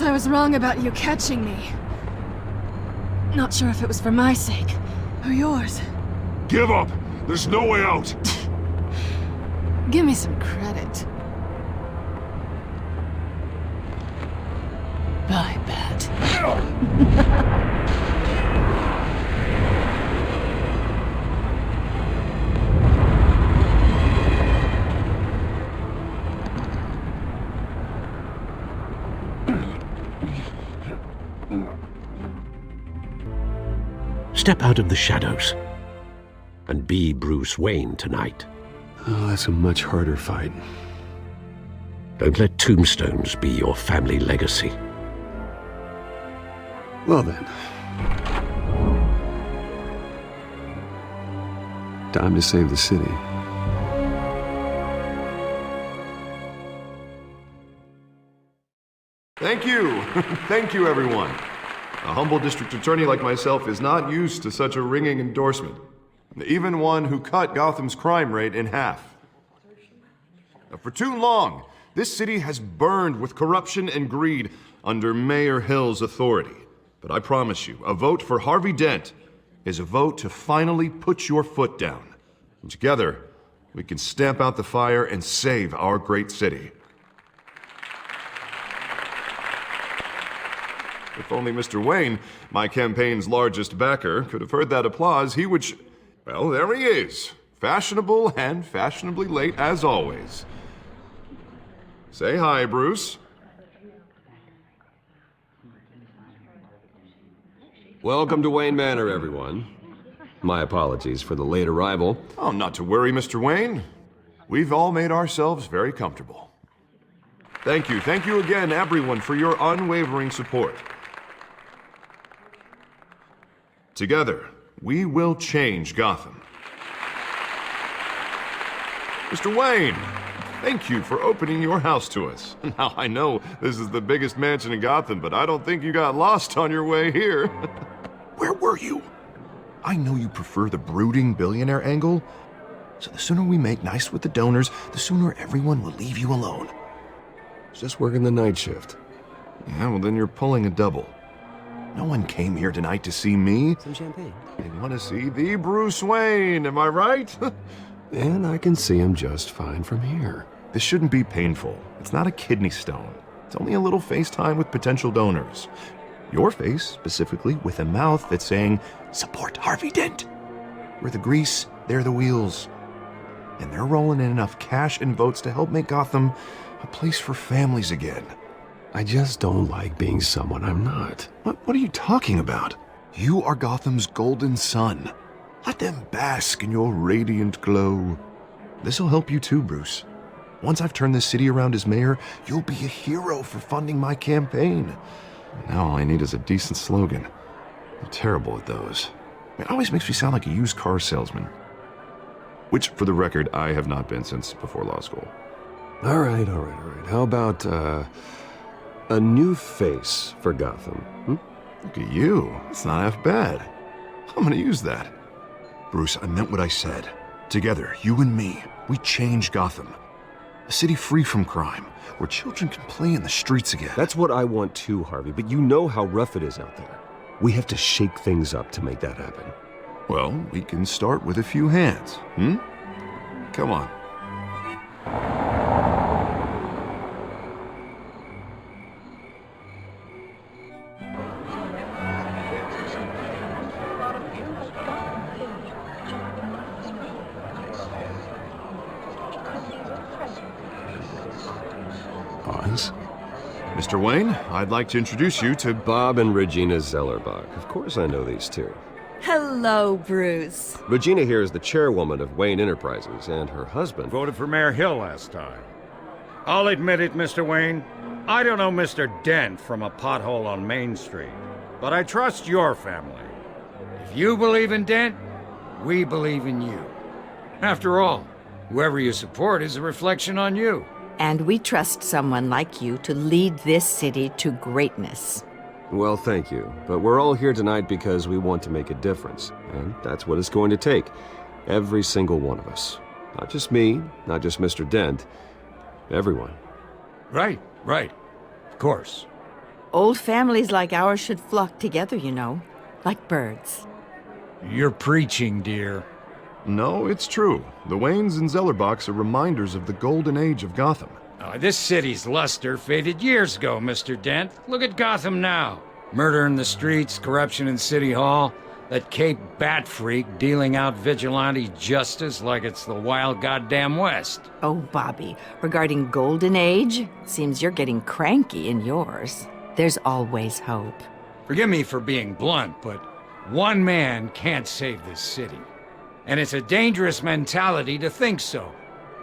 I was wrong about you catching me. Not sure if it was for my sake, or yours. Give up! There's no way out! Give me some credit. Bye, Bat. Step out of the shadows and be Bruce Wayne tonight. Oh, that's a much harder fight. Don't let tombstones be your family legacy. Well then. Time to save the city. Thank you. Thank you, everyone. A humble district attorney like myself is not used to such a ringing endorsement. Even one who cut Gotham's crime rate in half. For too long, this city has burned with corruption and greed under Mayor Hill's authority. But I promise you, a vote for Harvey Dent is a vote to finally put your foot down. And together, we can stamp out the fire and save our great city. If only Mr. Wayne, my campaign's largest backer, could have heard that applause, he would well, there he is. Fashionable and fashionably late as always. Say hi, Bruce. Welcome to Wayne Manor, everyone. My apologies for the late arrival. Oh, not to worry, Mr. Wayne. We've all made ourselves very comfortable. Thank you again, everyone, for your unwavering support. Together, we will change Gotham. Mr. Wayne, thank you for opening your house to us. Now, I know this is the biggest mansion in Gotham, but I don't think you got lost on your way here. Where were you? I know you prefer the brooding billionaire angle, so the sooner we make nice with the donors, the sooner everyone will leave you alone. Just working the night shift. Yeah, well then you're pulling a double. No one came here tonight to see me. Some champagne. They want to see the Bruce Wayne, am I right? And I can see him just fine from here. This shouldn't be painful. It's not a kidney stone. It's only a little FaceTime with potential donors. Your face, specifically, with a mouth that's saying, support Harvey Dent. We're the grease, they're the wheels. And they're rolling in enough cash and votes to help make Gotham a place for families again. I just don't like being someone I'm not. What are you talking about? You are Gotham's golden sun. Let them bask in your radiant glow. This'll help you too, Bruce. Once I've turned this city around as mayor, you'll be a hero for funding my campaign. Now all I need is a decent slogan. I'm terrible at those. It always makes me sound like a used car salesman. Which, for the record, I have not been since before law school. All right. How about, a new face for Gotham? Look at you. It's not half bad. I'm gonna use that. Bruce, I meant what I said. Together, you and me, we change Gotham. A city free from crime, where children can play in the streets again. That's what I want too, Harvey, but you know how rough it is out there. We have to shake things up to make that happen. Well, we can start with a few hands, Come on. Pause. Mr. Wayne, I'd like to introduce you to Bob and Regina Zellerbach. Of course I know these two. Hello, Bruce. Regina here is the chairwoman of Wayne Enterprises, and her husband... Voted for Mayor Hill last time. I'll admit it, Mr. Wayne. I don't know Mr. Dent from a pothole on Main Street, but I trust your family. If you believe in Dent, we believe in you. After all, whoever you support is a reflection on you. And we trust someone like you to lead this city to greatness. Well, thank you. But we're all here tonight because we want to make a difference. And that's what it's going to take. Every single one of us. Not just me, not just Mr. Dent. Everyone. Right. Of course. Old families like ours should flock together, you know, like birds. You're preaching, dear. No, it's true. The Waynes and Zellerbachs are reminders of the golden age of Gotham. This city's luster faded years ago, Mr. Dent. Look at Gotham now. Murder in the streets, corruption in City Hall, that Cape Bat freak dealing out vigilante justice like it's the wild goddamn West. Oh, Bobby, regarding Golden Age, seems you're getting cranky in yours. There's always hope. Forgive me for being blunt, but one man can't save this city. And it's a dangerous mentality to think so.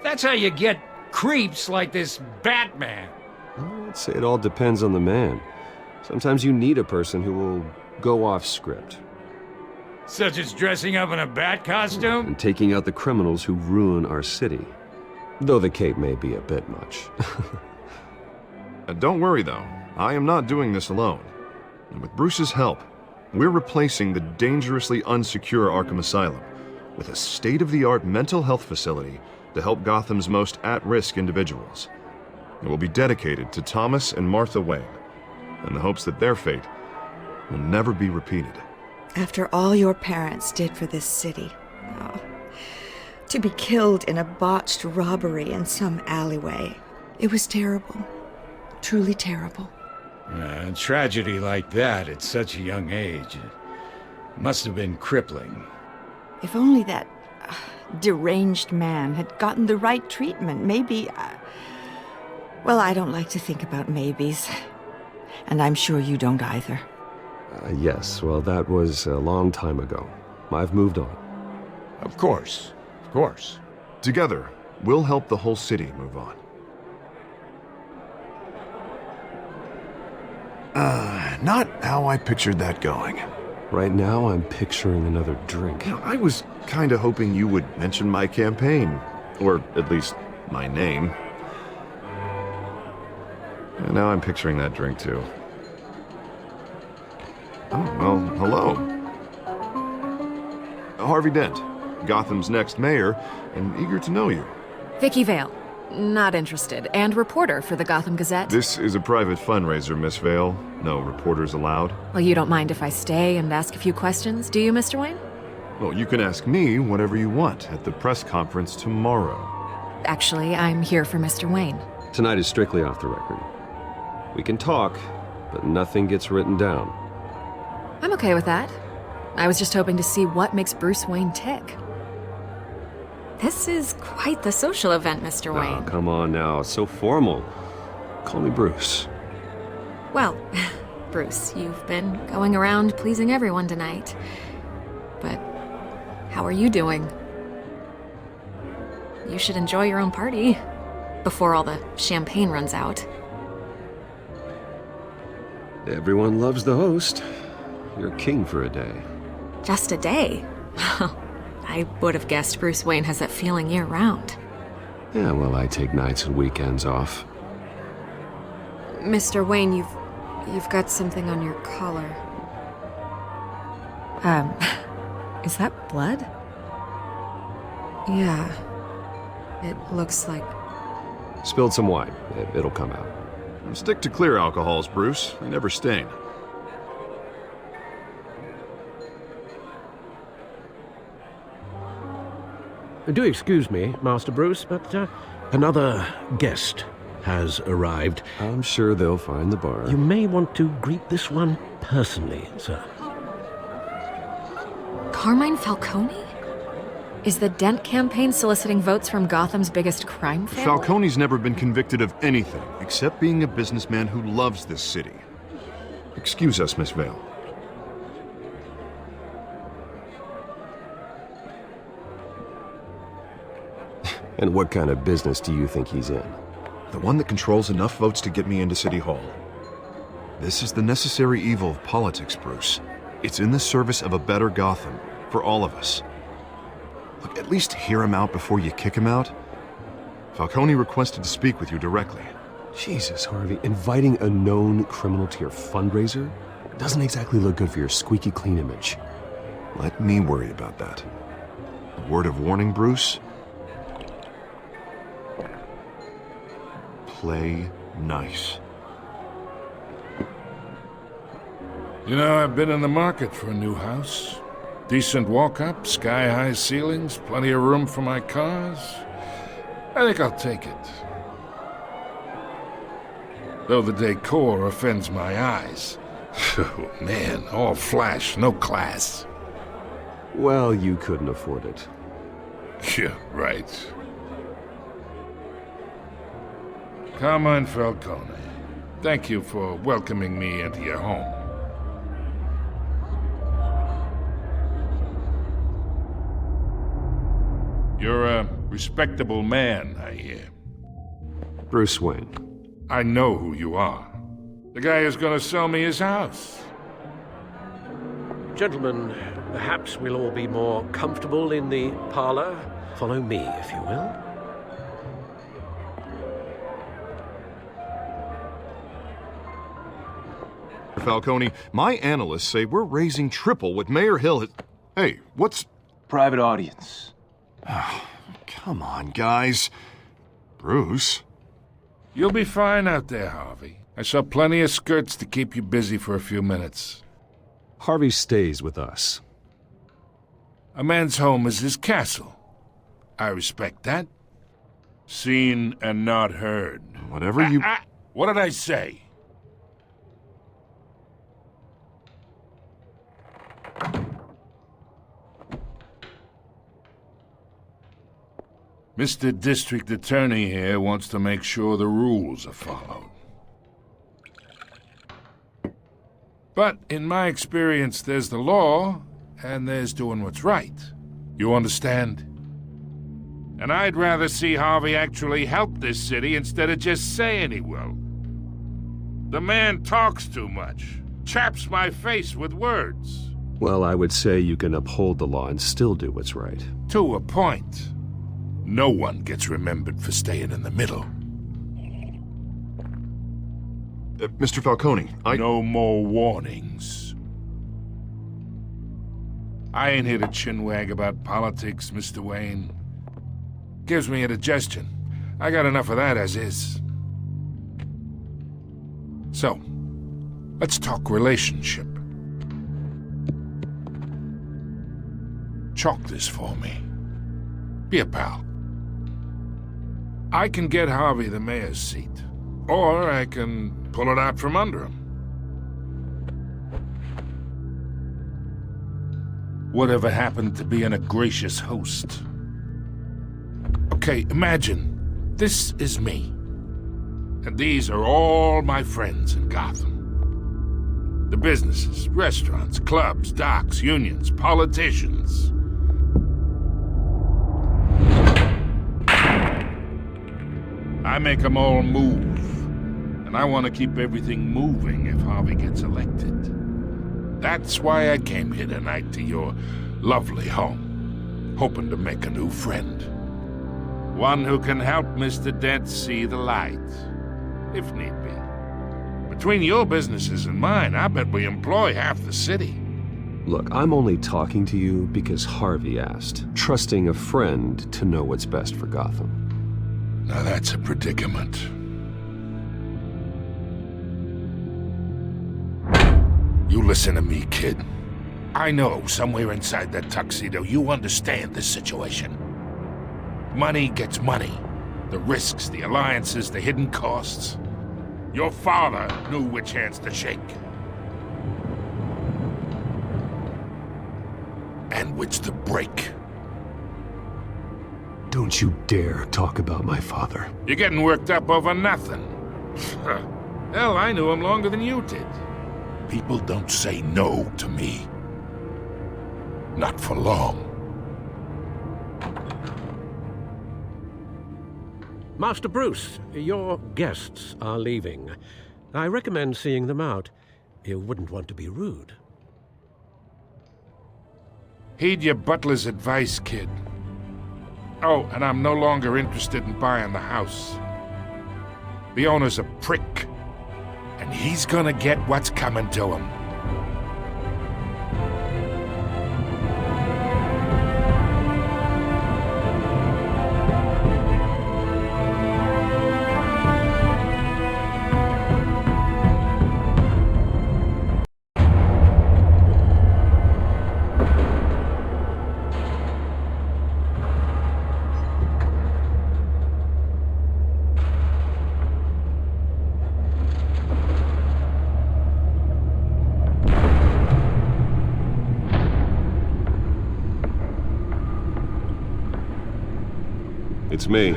That's how you get creeps like this Batman. I'd say it all depends on the man. Sometimes you need a person who will go off script. Such as dressing up in a bat costume? And taking out the criminals who ruin our city. Though the cape may be a bit much. Don't worry, though. I am not doing this alone. And with Bruce's help, we're replacing the dangerously unsecure Arkham Asylum with a state-of-the-art mental health facility to help Gotham's most at-risk individuals. It will be dedicated to Thomas and Martha Wayne, in the hopes that their fate will never be repeated. After all your parents did for this city, to be killed in a botched robbery in some alleyway, it was terrible. Truly terrible. A tragedy like that at such a young age must have been crippling. If only that deranged man had gotten the right treatment, maybe... well, I don't like to think about maybes. And I'm sure you don't either. Yes, well, that was a long time ago. I've moved on. Of course. Of course. Together, we'll help the whole city move on. Not how I pictured that going. Right now, I'm picturing another drink. I was kinda hoping you would mention my campaign. Or at least, my name. And now I'm picturing that drink, too. Oh, well, hello. Harvey Dent, Gotham's next mayor, and eager to know you. Vicky Vale. Not interested. And reporter for the Gotham Gazette. This is a private fundraiser, Miss Vale. No reporters allowed. Well, you don't mind if I stay and ask a few questions, do you, Mr. Wayne? Well, you can ask me whatever you want at the press conference tomorrow. Actually, I'm here for Mr. Wayne. Tonight is strictly off the record. We can talk, but nothing gets written down. I'm okay with that. I was just hoping to see what makes Bruce Wayne tick. This is quite the social event, Mr. Wayne. Oh, come on now. It's so formal. Call me Bruce. Well, Bruce, you've been going around pleasing everyone tonight. But how are you doing? You should enjoy your own party before all the champagne runs out. Everyone loves the host. You're king for a day. Just a day? I would have guessed Bruce Wayne has that feeling year-round. Yeah, well, I take nights and weekends off. Mr. Wayne, you've got something on your collar. Is that blood? Yeah. It looks like... Spilled some wine. It'll come out. Stick to clear alcohols, Bruce. They never stain. Do excuse me, Master Bruce, but another guest has arrived. I'm sure they'll find the bar. You may want to greet this one personally, sir. Carmine Falcone? Is the Dent campaign soliciting votes from Gotham's biggest crime family? Falcone's never been convicted of anything except being a businessman who loves this city. Excuse us, Miss Vale. And what kind of business do you think he's in? The one that controls enough votes to get me into City Hall. This is the necessary evil of politics, Bruce. It's in the service of a better Gotham, for all of us. Look, at least hear him out before you kick him out. Falcone requested to speak with you directly. Jesus, Harvey, inviting a known criminal to your fundraiser doesn't exactly look good for your squeaky clean image. Let me worry about that. A word of warning, Bruce? Play nice. You know, I've been in the market for a new house. Decent walk-up, sky-high ceilings, plenty of room for my cars. I think I'll take it. Though the decor offends my eyes. Oh, man, all flash, no class. Well, you couldn't afford it. Yeah, right. Carmine Falcone, thank you for welcoming me into your home. You're a respectable man, I hear. Bruce Wayne. I know who you are. The guy who's gonna sell me his house. Gentlemen, perhaps we'll all be more comfortable in the parlor. Follow me, if you will. Falcone, my analysts say we're raising triple what Mayor Hill has... Hey, what's... Private audience. Come on, guys. Bruce? You'll be fine out there, Harvey. I saw plenty of skirts to keep you busy for a few minutes. Harvey stays with us. A man's home is his castle. I respect that. Seen and not heard. Whatever you... What did I say? Mr. District Attorney here wants to make sure the rules are followed. But in my experience, there's the law, and there's doing what's right. You understand? And I'd rather see Harvey actually help this city instead of just saying he will. The man talks too much, chaps my face with words. Well, I would say you can uphold the law and still do what's right. To a point. No one gets remembered for staying in the middle. Mr. Falcone, No more warnings. I ain't here to chinwag about politics, Mr. Wayne. Gives me indigestion. I got enough of that as is. So, let's talk relationship. Chalk this for me. Be a pal. I can get Harvey the mayor's seat, or I can pull it out from under him. Whatever happened to being a gracious host? Okay, imagine, this is me. And these are all my friends in Gotham. The businesses, restaurants, clubs, docks, unions, politicians. I make them all move. And I want to keep everything moving if Harvey gets elected. That's why I came here tonight to your lovely home, hoping to make a new friend. One who can help Mr. Dent see the light, if need be. Between your businesses and mine, I bet we employ half the city. Look, I'm only talking to you because Harvey asked, trusting a friend to know what's best for Gotham. Now that's a predicament. You listen to me, kid. I know somewhere inside that tuxedo you understand this situation. Money gets money. The risks, the alliances, the hidden costs. Your father knew which hands to shake. And which to break. Don't you dare talk about my father. You're getting worked up over nothing. Hell, I knew him longer than you did. People don't say no to me. Not for long. Master Bruce, your guests are leaving. I recommend seeing them out. You wouldn't want to be rude. Heed your butler's advice, kid. Oh, and I'm no longer interested in buying the house. The owner's a prick, and he's gonna get what's coming to him. It's me.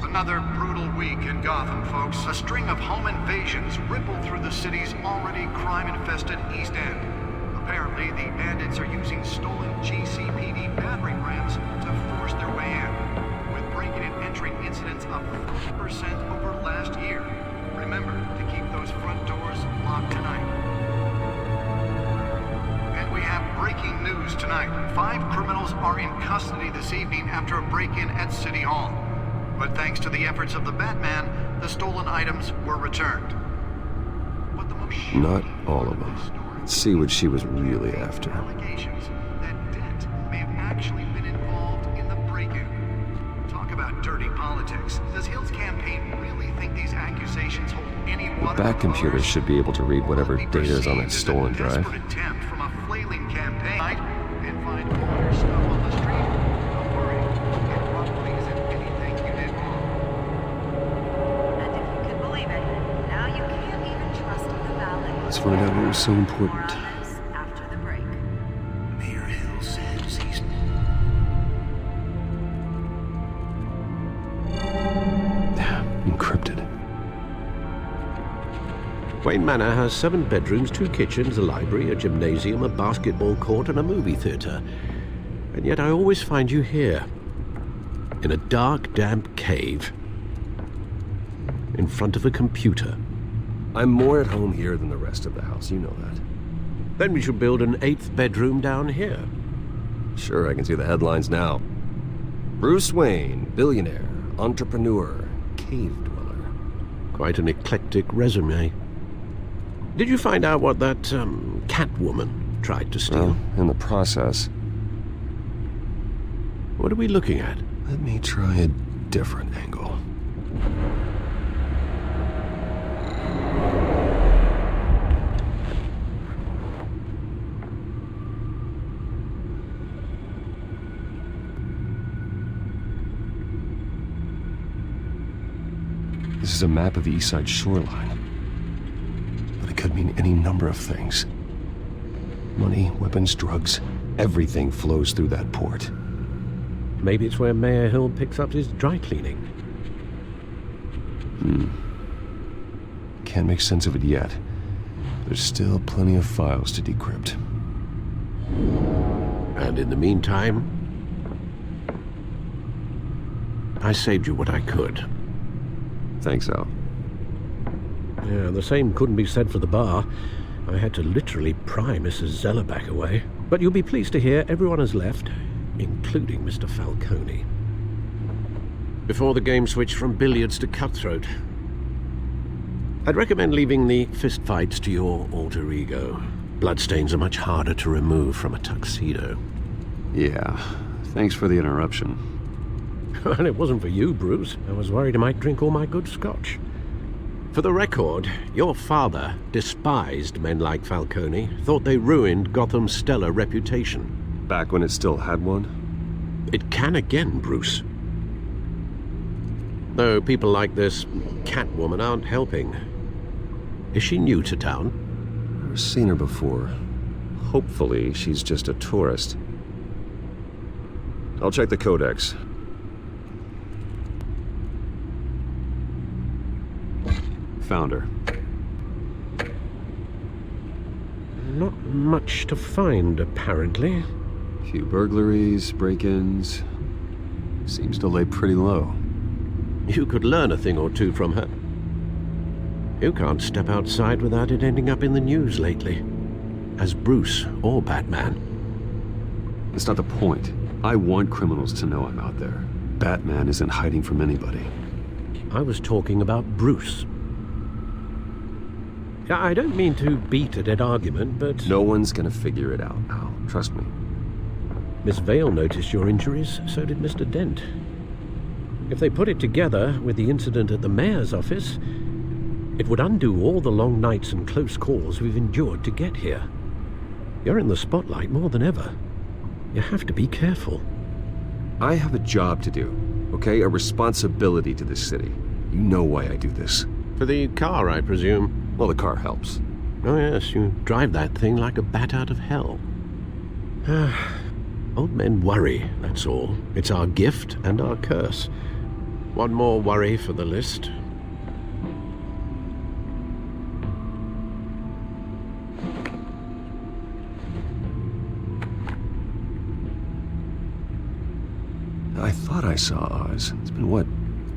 Another brutal week in Gotham, folks. A string of home invasions rippled through the city's already crime-infested East End. Apparently, the bandits are using stolen GCPD battering rams to force their way in, with breaking and entering incidents up 40% over last year. Remember to keep those front doors locked tonight. And we have breaking news tonight. 5 criminals are in custody this evening after a break-in at City Hall. But thanks to the efforts of the Batman, the stolen items were returned. But the most Not all of them. Let's see what she was really after. Allegations that Dent may have actually been involved in the break-in. Talk about dirty politics. Does Hill's campaign really think these accusations hold any water? The Bat computer should be able to read whatever data is on that stolen drive. Desperate attempt from a flailing campaign and find all your stuff on the street. Don't worry, it probably isn't anything you did wrong. And if you can believe it, now you can't even trust the valet. Let's find out what was so important. After the break. Mayor Hill says he's Encrypted. Wayne Manor has 7 bedrooms, 2 kitchens, a library, a gymnasium, a basketball court, and a movie theater. And yet I always find you here, in a dark, damp cave, in front of a computer. I'm more at home here than the rest of the house, you know that. Then we should build an 8th bedroom down here. Sure, I can see the headlines now. Bruce Wayne, billionaire, entrepreneur, cave dweller. Quite an eclectic resume. Did you find out what that, Catwoman tried to steal? Well, in the process. What are we looking at? Let me try a different angle. This is a map of the East Side shoreline. But it could mean any number of things. Money, weapons, drugs, everything flows through that port. Maybe it's where Mayor Hill picks up his dry cleaning. Can't make sense of it yet. There's still plenty of files to decrypt. And in the meantime, I saved you what I could. Thanks, Al. Yeah, the same couldn't be said for the bar. I had to literally pry Mrs. Zeller back away. But you'll be pleased to hear everyone has left, including Mr. Falcone. Before the game switched from billiards to cutthroat. I'd recommend leaving the fistfights to your alter ego. Bloodstains are much harder to remove from a tuxedo. Yeah, thanks for the interruption. And it wasn't for you, Bruce. I was worried I might drink all my good scotch. For the record, your father despised men like Falcone, thought they ruined Gotham's stellar reputation. Back when it still had one? It can again, Bruce. Though people like this Catwoman aren't helping. Is she new to town? Never seen her before. Hopefully, she's just a tourist. I'll check the codex. Found her. Not much to find, apparently. Few burglaries, break-ins. Seems to lay pretty low. You could learn a thing or two from her. You can't step outside without it ending up in the news lately. As Bruce or Batman. That's not the point. I want criminals to know I'm out there. Batman isn't hiding from anybody. I was talking about Bruce. I don't mean to beat a dead argument, but... No one's gonna figure it out, Al. Trust me. Miss Vale noticed your injuries, so did Mr. Dent. If they put it together with the incident at the mayor's office, it would undo all the long nights and close calls we've endured to get here. You're in the spotlight more than ever. You have to be careful. I have a job to do, okay? A responsibility to this city. You know why I do this. For the car, I presume. Well, the car helps. Oh yes, you drive that thing like a bat out of hell. Old men worry, that's all. It's our gift and our curse. One more worry for the list. I thought I saw Oz. It's been, what,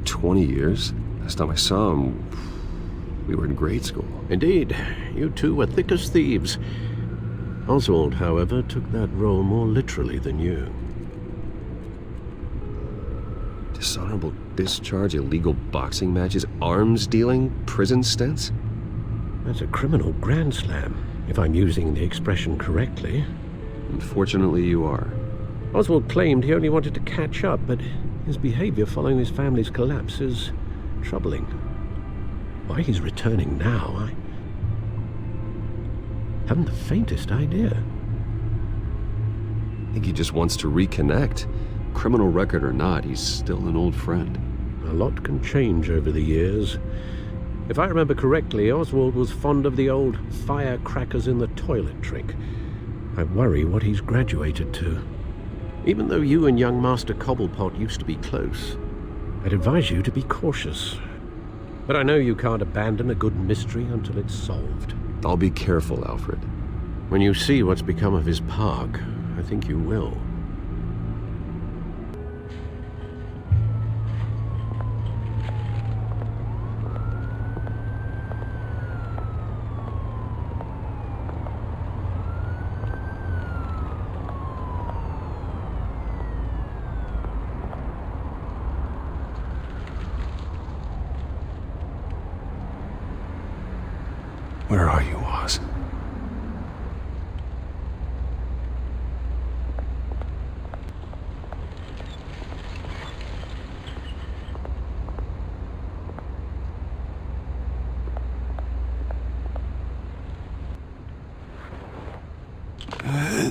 20 years? Last time I saw him, we were in grade school. Indeed, you two were thick as thieves. Oswald, however, took that role more literally than you. Dishonorable discharge, illegal boxing matches, arms dealing, prison stints? That's a criminal grand slam, if I'm using the expression correctly. Unfortunately, you are. Oswald claimed he only wanted to catch up, but his behavior following his family's collapse is troubling. Why he's returning now, I haven't the faintest idea. I think he just wants to reconnect. Criminal record or not, he's still an old friend. A lot can change over the years. If I remember correctly, Oswald was fond of the old firecrackers in the toilet trick. I worry what he's graduated to. Even though you and young Master Cobblepot used to be close, I'd advise you to be cautious. But I know you can't abandon a good mystery until it's solved. I'll be careful, Alfred. When you see what's become of his park, I think you will. Where are you, Oz?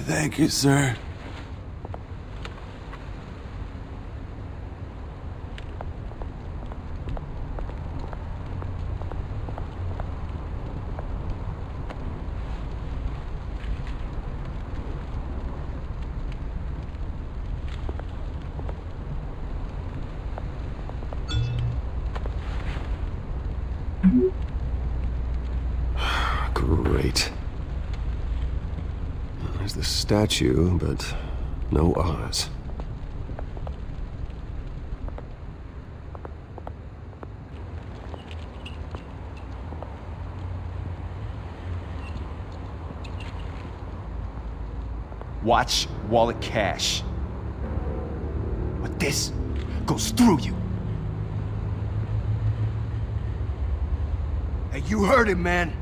Thank you, sir. Great. There's the statue, but no Oz. Watch wallet cash. But this goes through you. Hey, you heard him, man.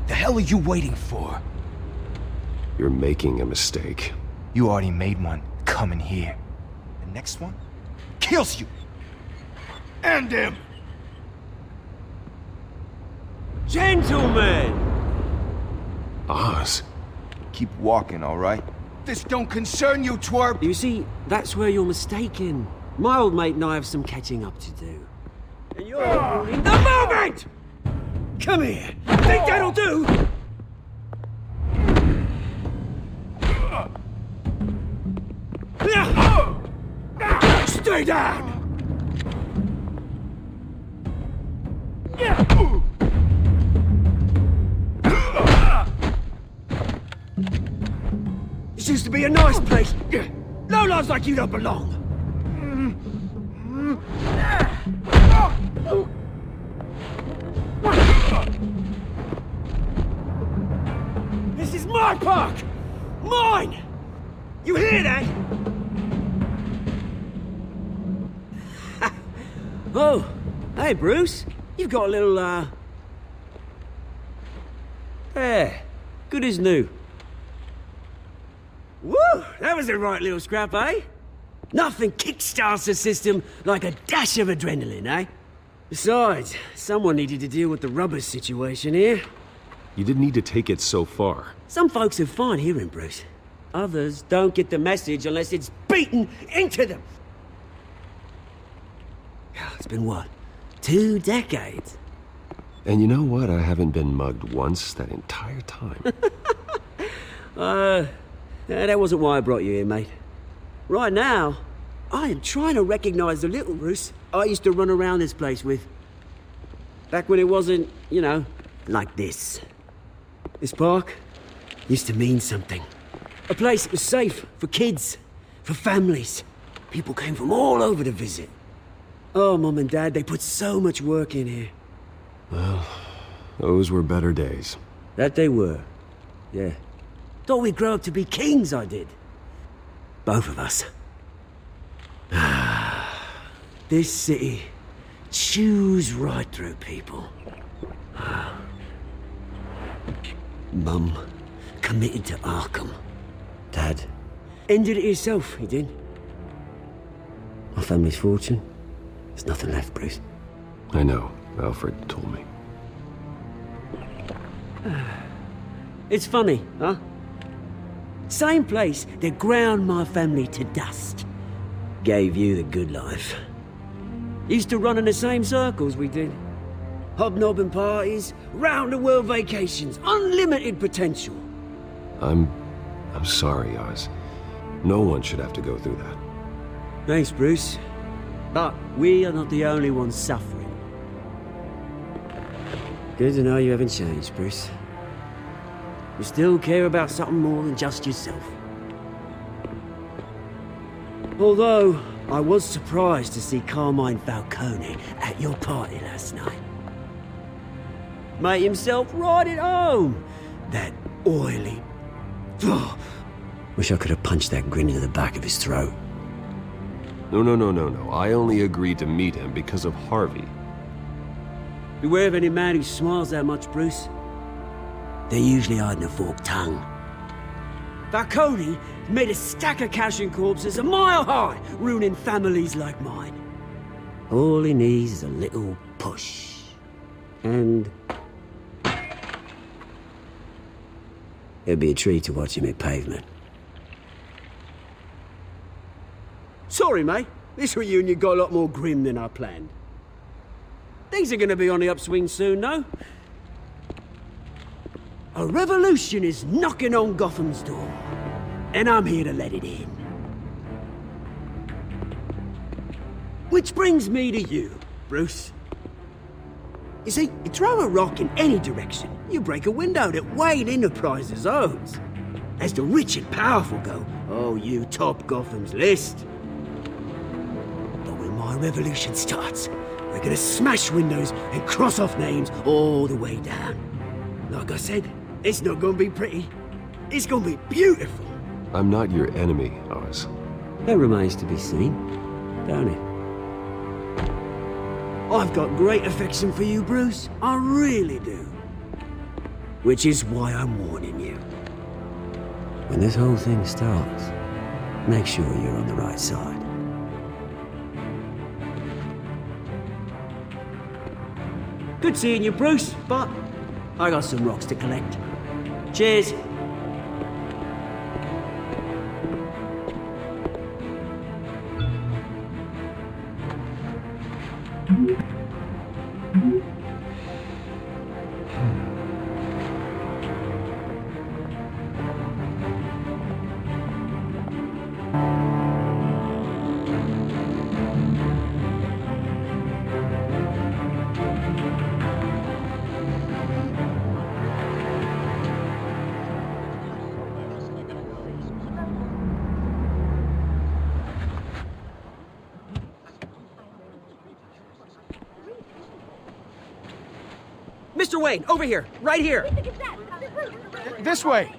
The hell are you waiting for? You're making a mistake. You already made one coming here. The next one kills you. And him. Gentlemen! Oz. Keep walking, all right? This don't concern you, twerp! You see, that's where you're mistaken. My old mate and I have some catching up to do. And you're ruining the moment! Come here! Think that'll do? Stay down! This used to be a nice place. Lowlifes like you don't belong. This is my park! Mine! You hear that? Oh, hey Bruce. You've got a little, There. Good as new. Woo! That was a right little scrap, eh? Nothing kickstarts the system like a dash of adrenaline, eh? Besides, someone needed to deal with the rubber situation here. You didn't need to take it so far. Some folks are fine hearing, Bruce. Others don't get the message unless it's beaten into them. It's been what? 2 decades? And you know what? I haven't been mugged once that entire time. That wasn't why I brought you here, mate. Right now, I am trying to recognize the little Bruce I used to run around this place with. Back when it wasn't, you know, like this. This park used to mean something. A place that was safe for kids, for families. People came from all over to visit. Oh, Mum and Dad, they put so much work in here. Well, those were better days. That they were, yeah. Thought we'd grow up to be kings, I did. Both of us. This city chews right through people. Mum committed to Arkham. Dad ended it himself, he did. My family's fortune, there's nothing left, Bruce. I know. Alfred told me. It's funny, huh? Same place that ground my family to dust. Gave you the good life. Used to run in the same circles we did. Hobnobbing parties, round-the-world vacations, unlimited potential. I'm sorry, Oz. No one should have to go through that. Thanks, Bruce. But we are not the only ones suffering. Good to know you haven't changed, Bruce. You still care about something more than just yourself. Although, I was surprised to see Carmine Falcone at your party last night. Made himself right at home. That oily... Wish I could have punched that grin into the back of his throat. No. I only agreed to meet him because of Harvey. Beware of any man who smiles that much, Bruce. They're usually hiding a forked tongue. Falcone made a stack of cash and corpses a mile high, ruining families like mine. All he needs is a little push. And... it'd be a treat to watch him hit pavement. Sorry, mate. This reunion got a lot more grim than I planned. Things are gonna be on the upswing soon, no? A revolution is knocking on Gotham's door, and I'm here to let it in. Which brings me to you, Bruce. You see, you throw a rock in any direction, you break a window that Wayne Enterprises owns. As the rich and powerful go, oh, you top Gotham's list. But when my revolution starts, we're gonna smash windows and cross off names all the way down. Like I said, it's not gonna be pretty. It's gonna be beautiful. I'm not your enemy, Oz. That remains to be seen, don't it? I've got great affection for you, Bruce. I really do. Which is why I'm warning you. When this whole thing starts, make sure you're on the right side. Good seeing you, Bruce, but I got some rocks to collect. Cheers. Mr. Wayne, over here, right here. This way.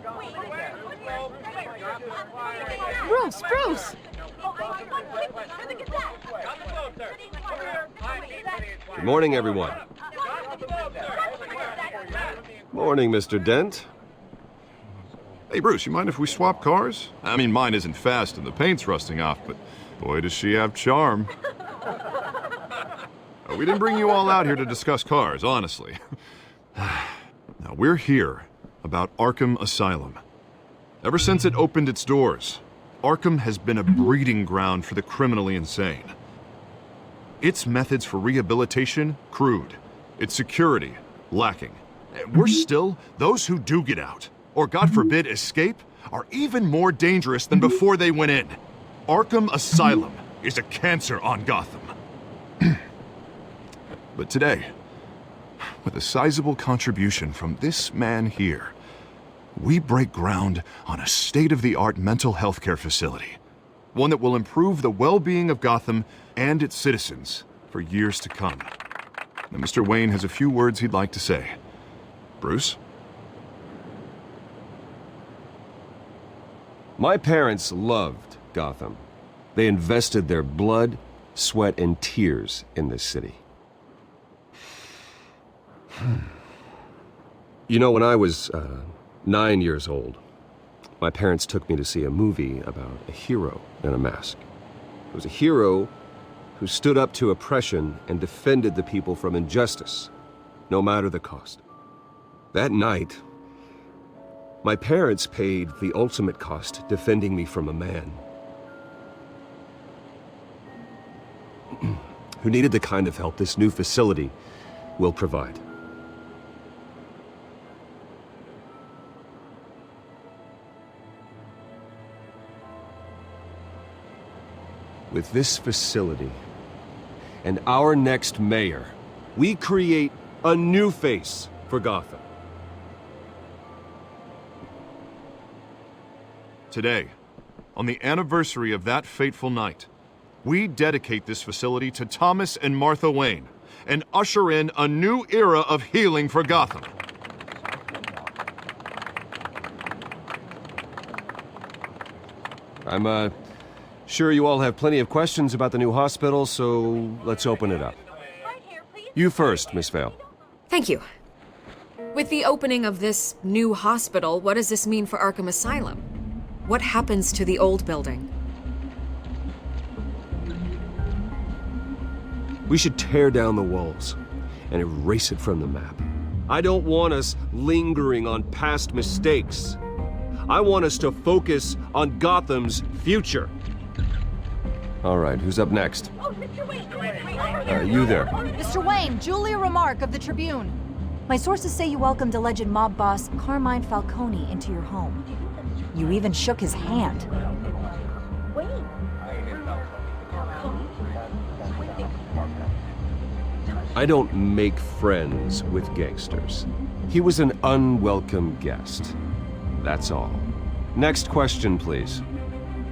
Bruce! Good morning, everyone. Morning, Mr. Dent. Hey, Bruce, you mind if we swap cars? I mean, mine isn't fast and the paint's rusting off, but boy, does she have charm. We didn't bring you all out here to discuss cars, honestly. Now, we're here about Arkham Asylum. Ever since it opened its doors, Arkham has been a breeding ground for the criminally insane. Its methods for rehabilitation, crude. Its security, lacking. Worse still, those who do get out, or God forbid escape, are even more dangerous than before they went in. Arkham Asylum is a cancer on Gotham. But today, with a sizable contribution from this man here, we break ground on a state-of-the-art mental health care facility. One that will improve the well-being of Gotham and its citizens for years to come. Now, Mr. Wayne has a few words he'd like to say. Bruce? My parents loved Gotham. They invested their blood, sweat, and tears in this city. You know, when I was 9 years old, my parents took me to see a movie about a hero in a mask. It was a hero who stood up to oppression and defended the people from injustice, no matter the cost. That night, my parents paid the ultimate cost defending me from a man who needed the kind of help this new facility will provide. With this facility and our next mayor, we create a new face for Gotham. Today, on the anniversary of that fateful night, we dedicate this facility to Thomas and Martha Wayne and usher in a new era of healing for Gotham. I'm sure you all have plenty of questions about the new hospital, so let's open it up. You first, Miss Vale. Thank you. With the opening of this new hospital, what does this mean for Arkham Asylum? What happens to the old building? We should tear down the walls and erase it from the map. I don't want us lingering on past mistakes. I want us to focus on Gotham's future. All right, who's up next? Oh, Mr. Wayne! You there. Mr. Wayne, Julia Remark of the Tribune. My sources say you welcomed alleged mob boss Carmine Falcone into your home. You even shook his hand. I don't make friends with gangsters. He was an unwelcome guest. That's all. Next question, please.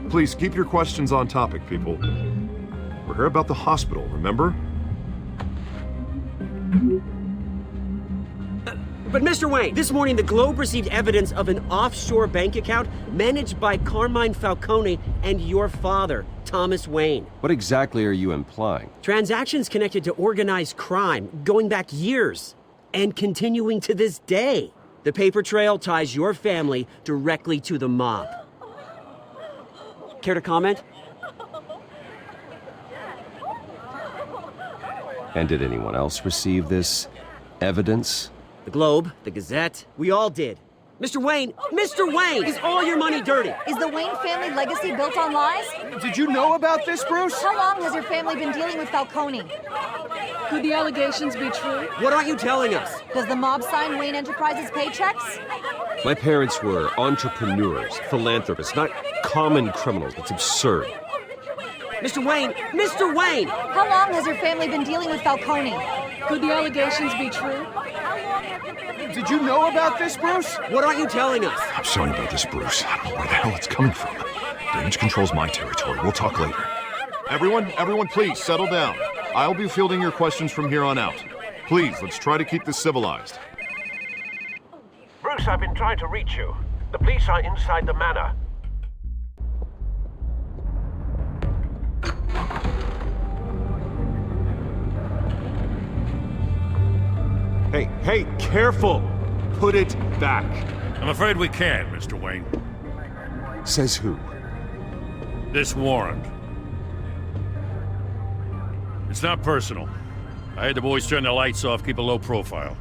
Please keep your questions on topic, people. We're here about the hospital, remember? But Mr. Wayne, this morning the Globe received evidence of an offshore bank account managed by Carmine Falcone and your father, Thomas Wayne. What exactly are you implying? Transactions connected to organized crime going back years and continuing to this day. The paper trail ties your family directly to the mob. Care to comment? And did anyone else receive this evidence? The Globe, the Gazette, we all did. Mr. Wayne, is all your money dirty? Is the Wayne family legacy built on lies? Did you know about this, Bruce? How long has your family been dealing with Falcone? Could the allegations be true? What aren't you telling us? Does the mob sign Wayne Enterprises paychecks? My parents were entrepreneurs, philanthropists, not common criminals. It's absurd. Mr. Wayne! How long has your family been dealing with Falcone? Could the allegations be true? Did you know about this, Bruce? What aren't you telling us? I'm sorry about this, Bruce. I don't know where the hell it's coming from. Damage control's my territory. We'll talk later. Everyone, please, settle down. I'll be fielding your questions from here on out. Please, let's try to keep this civilized. Bruce, I've been trying to reach you. The police are inside the manor. Hey, careful! Put it back. I'm afraid we can't, Mr. Wayne. Says who? This warrant. It's not personal. I had the boys turn the lights off, keep a low profile.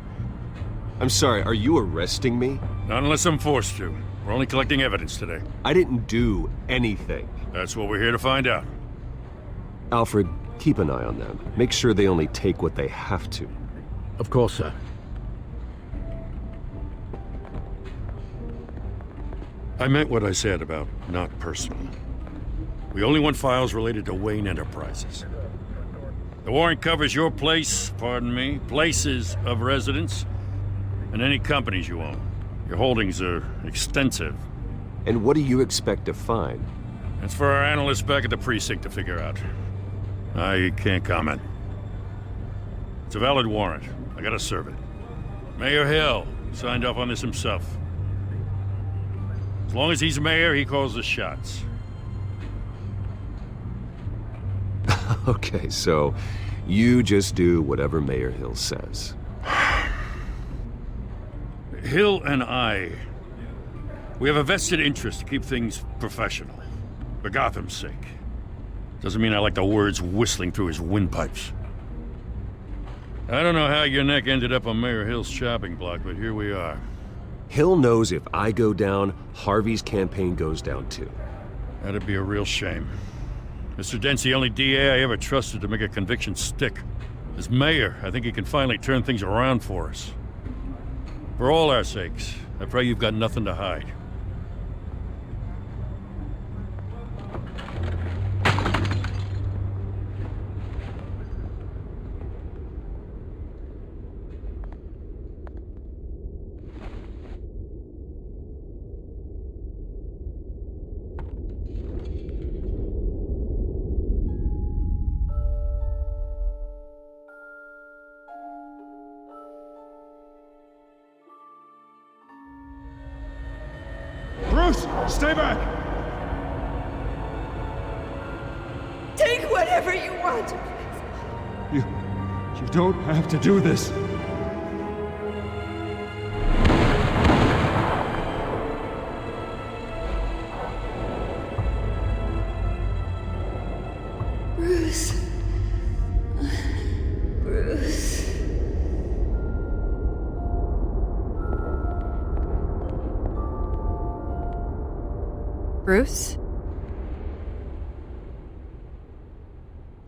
I'm sorry, are you arresting me? Not unless I'm forced to. We're only collecting evidence today. I didn't do anything. That's what we're here to find out. Alfred, keep an eye on them. Make sure they only take what they have to. Of course, sir. I meant what I said about not personal. We only want files related to Wayne Enterprises. The warrant covers your place, pardon me, places of residence, and any companies you own. Your holdings are extensive. And what do you expect to find? That's for our analysts back at the precinct to figure out. I can't comment. It's a valid warrant. I gotta serve it. Mayor Hill signed off on this himself. As long as he's mayor, he calls the shots. Okay, so you just do whatever Mayor Hill says. Hill and we have a vested interest to keep things professional. For Gotham's sake. Doesn't mean I like the words whistling through his windpipes. I don't know how your neck ended up on Mayor Hill's chopping block, but here we are. Hill knows if I go down, Harvey's campaign goes down too. That'd be a real shame. Mr. Dent's the only DA I ever trusted to make a conviction stick. As mayor, I think he can finally turn things around for us. For all our sakes, I pray you've got nothing to hide. Bruce, stay back! Take whatever you want. You don't have to do this. Bruce. Bruce. Bruce?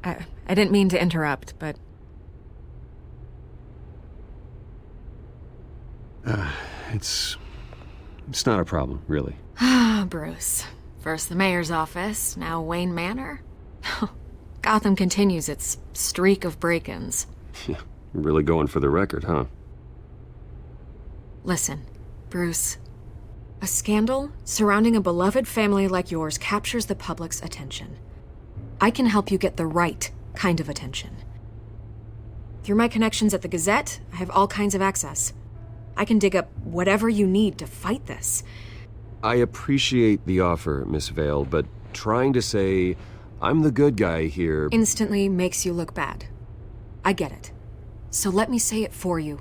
I didn't mean to interrupt, but... It's not a problem, really. Ah, Bruce. First the mayor's office, now Wayne Manor. Gotham continues its streak of break-ins. Yeah, you're really going for the record, huh? Listen, Bruce. A scandal surrounding a beloved family like yours captures the public's attention. I can help you get the right kind of attention. Through my connections at the Gazette, I have all kinds of access. I can dig up whatever you need to fight this. I appreciate the offer, Miss Vale, but trying to say I'm the good guy here instantly makes you look bad. I get it. So let me say it for you.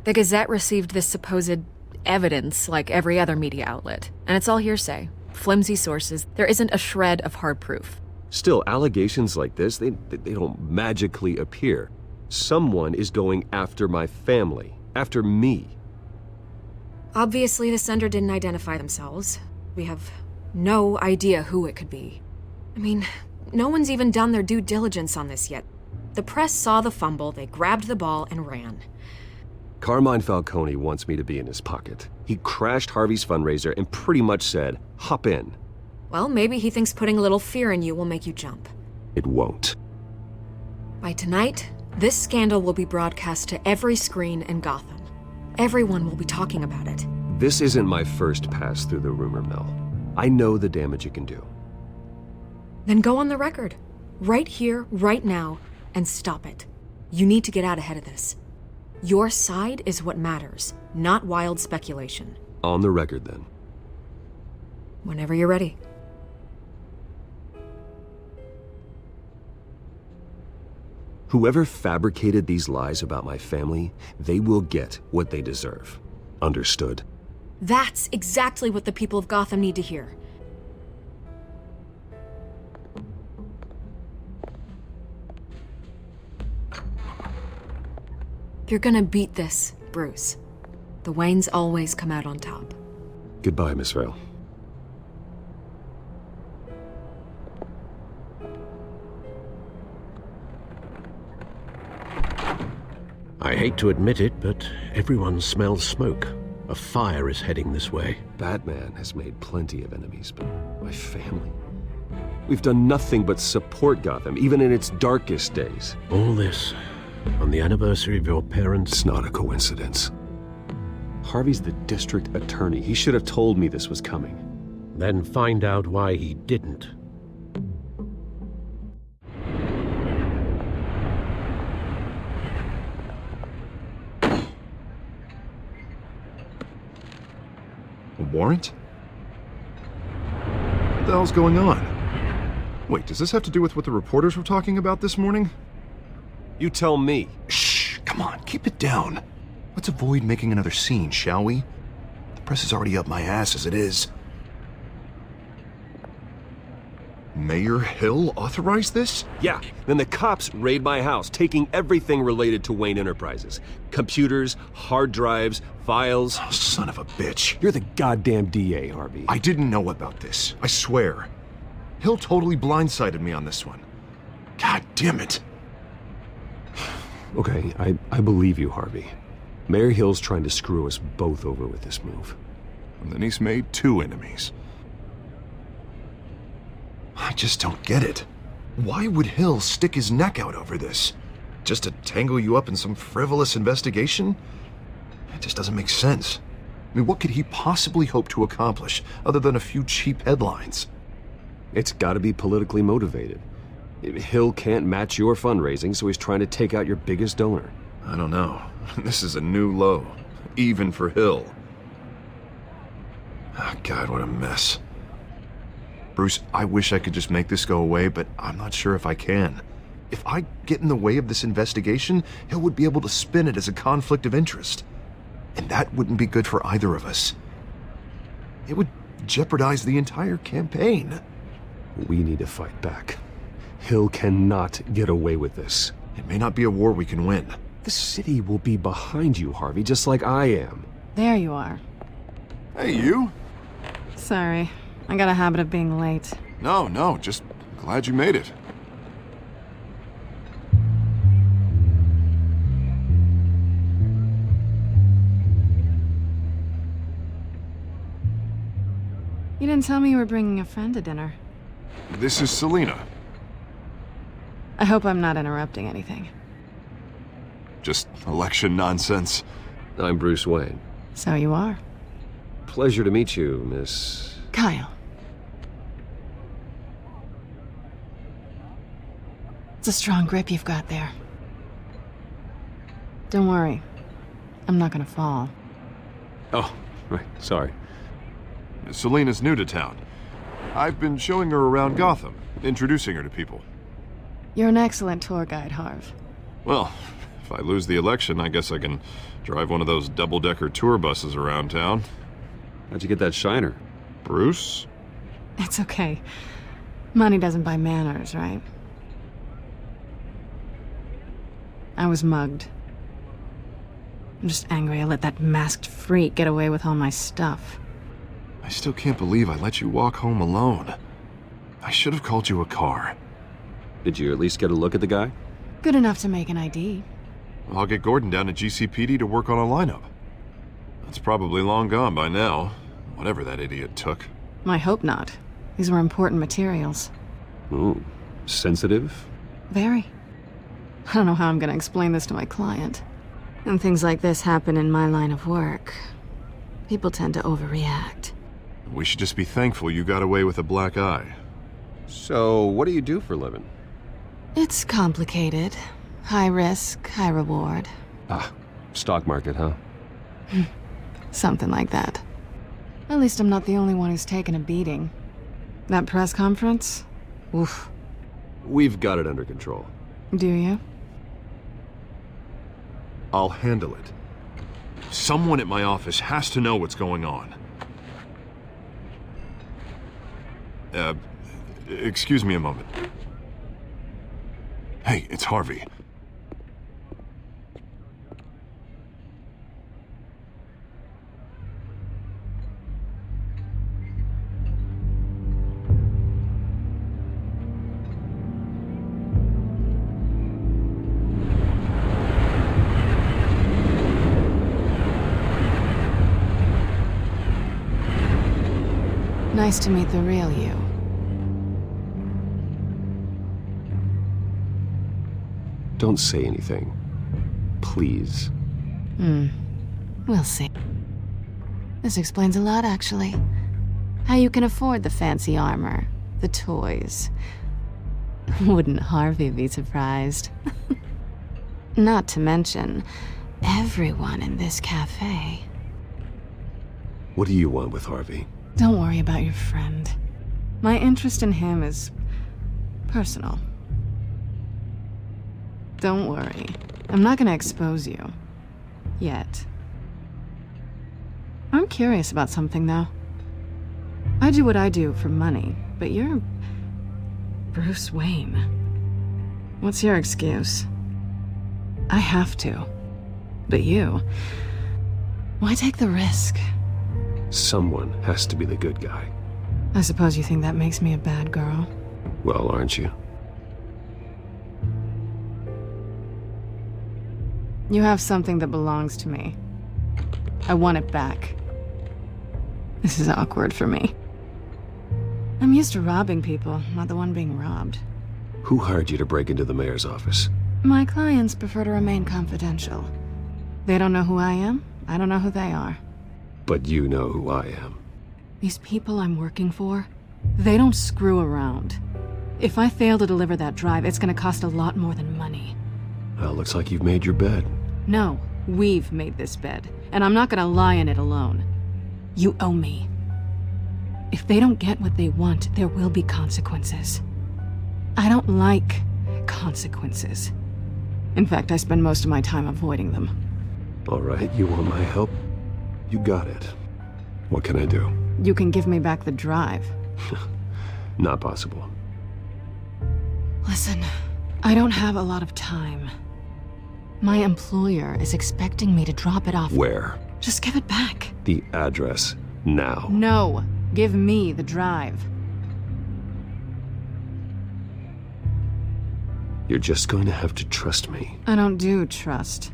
The Gazette received this supposed evidence like every other media outlet, and it's all hearsay. Flimsy sources. There isn't a shred of hard proof. Still, allegations like this, they don't magically appear. Someone is going after my family, after me. Obviously, the sender didn't identify themselves. We have no idea who it could be. I mean, no one's even done their due diligence on this yet. The press saw the fumble, they grabbed the ball and ran. Carmine Falcone wants me to be in his pocket. He crashed Harvey's fundraiser and pretty much said, hop in. Well, maybe he thinks putting a little fear in you will make you jump. It won't. By tonight, this scandal will be broadcast to every screen in Gotham. Everyone will be talking about it. This isn't my first pass through the rumor mill. I know the damage it can do. Then go on the record. Right here, right now, and stop it. You need to get out ahead of this. Your side is what matters, not wild speculation. On the record, then. Whenever you're ready. Whoever fabricated these lies about my family, they will get what they deserve. Understood? That's exactly what the people of Gotham need to hear. You're gonna beat this, Bruce. The Waynes always come out on top. Goodbye, Miss Vale. I hate to admit it, but everyone smells smoke. A fire is heading this way. Batman has made plenty of enemies, but my family? We've done nothing but support Gotham, even in its darkest days. All this on the anniversary of your parents'... It's not a coincidence. Harvey's the district attorney. He should have told me this was coming. Then find out why he didn't. A warrant? What the hell's going on? Wait, does this have to do with what the reporters were talking about this morning? You tell me. Shh, come on, keep it down. Let's avoid making another scene, shall we? The press is already up my ass as it is. Mayor Hill authorized this? Yeah, then the cops raid my house, taking everything related to Wayne Enterprises. Computers, hard drives, files. Oh, son of a bitch. You're the goddamn DA, Harvey. I didn't know about this, I swear. Hill totally blindsided me on this one. God damn it. Okay, I believe you, Harvey. Mayor Hill's trying to screw us both over with this move. And then he's made 2 enemies. I just don't get it. Why would Hill stick his neck out over this? Just to tangle you up in some frivolous investigation? It just doesn't make sense. I mean, what could he possibly hope to accomplish other than a few cheap headlines? It's gotta be politically motivated. Hill can't match your fundraising, so he's trying to take out your biggest donor. I don't know. This is a new low, even for Hill. Oh, God, what a mess. Bruce, I wish I could just make this go away, but I'm not sure if I can. If I get in the way of this investigation, Hill would be able to spin it as a conflict of interest. And that wouldn't be good for either of us. It would jeopardize the entire campaign. We need to fight back. Hill cannot get away with this. It may not be a war we can win. The city will be behind you, Harvey, just like I am. There you are. Hey, you? Sorry. I got a habit of being late. No, just glad you made it. You didn't tell me you were bringing a friend to dinner. This is Selina. I hope I'm not interrupting anything. Just election nonsense. I'm Bruce Wayne. So you are. Pleasure to meet you, Miss... Kyle. It's a strong grip you've got there. Don't worry. I'm not gonna fall. Oh, right, sorry. Selina's new to town. I've been showing her around Gotham, introducing her to people. You're an excellent tour guide, Harv. Well, if I lose the election, I guess I can drive one of those double-decker tour buses around town. How'd you get that shiner? Bruce? It's okay. Money doesn't buy manners, right? I was mugged. I'm just angry I let that masked freak get away with all my stuff. I still can't believe I let you walk home alone. I should have called you a car. Did you at least get a look at the guy? Good enough to make an ID. I'll get Gordon down to GCPD to work on a lineup. That's probably long gone by now, whatever that idiot took. I hope not. These were important materials. Ooh, sensitive? Very. I don't know how I'm gonna explain this to my client. When things like this happen in my line of work, people tend to overreact. We should just be thankful you got away with a black eye. So, what do you do for a living? It's complicated. High risk, high reward. Ah, stock market, huh? Something like that. At least I'm not the only one who's taken a beating. That press conference? Oof. We've got it under control. Do you? I'll handle it. Someone at my office has to know what's going on. Excuse me a moment. Hey, it's Harvey. Nice to meet the real you. Don't say anything. Please. We'll see. This explains a lot, actually. How you can afford the fancy armor, the toys. Wouldn't Harvey be surprised? Not to mention, everyone in this cafe. What do you want with Harvey? Don't worry about your friend. My interest in him is personal. Don't worry. I'm not gonna expose you. Yet. I'm curious about something, though. I do what I do for money, but you're Bruce Wayne. What's your excuse? I have to. But you... why take the risk? Someone has to be the good guy. I suppose you think that makes me a bad girl? Well, aren't you? You have something that belongs to me. I want it back. This is awkward for me. I'm used to robbing people, not the one being robbed. Who hired you to break into the mayor's office? My clients prefer to remain confidential. They don't know who I am, I don't know who they are. But you know who I am. These people I'm working for, they don't screw around. If I fail to deliver that drive, it's gonna cost a lot more than money. Well, looks like you've made your bed. No, we've made this bed, and I'm not gonna lie in it alone. You owe me. If they don't get what they want, there will be consequences. I don't like consequences. In fact, I spend most of my time avoiding them. All right, you want my help? You got it. What can I do? You can give me back the drive. Not possible. Listen, I don't have a lot of time. My employer is expecting me to drop it off. Where? Just give it back. The address, now. No, give me the drive. You're just going to have to trust me. I don't do trust.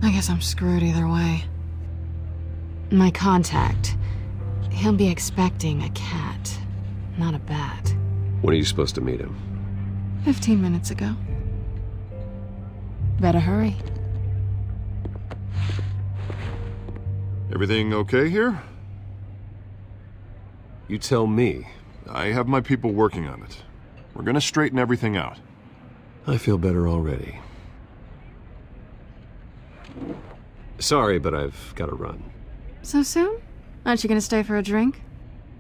I guess I'm screwed either way. My contact, he'll be expecting a cat, not a bat. When are you supposed to meet him? 15 minutes ago. Better hurry. Everything okay here? You tell me. I have my people working on it. We're gonna straighten everything out. I feel better already. Sorry, but I've got to run. So soon? Aren't you gonna stay for a drink?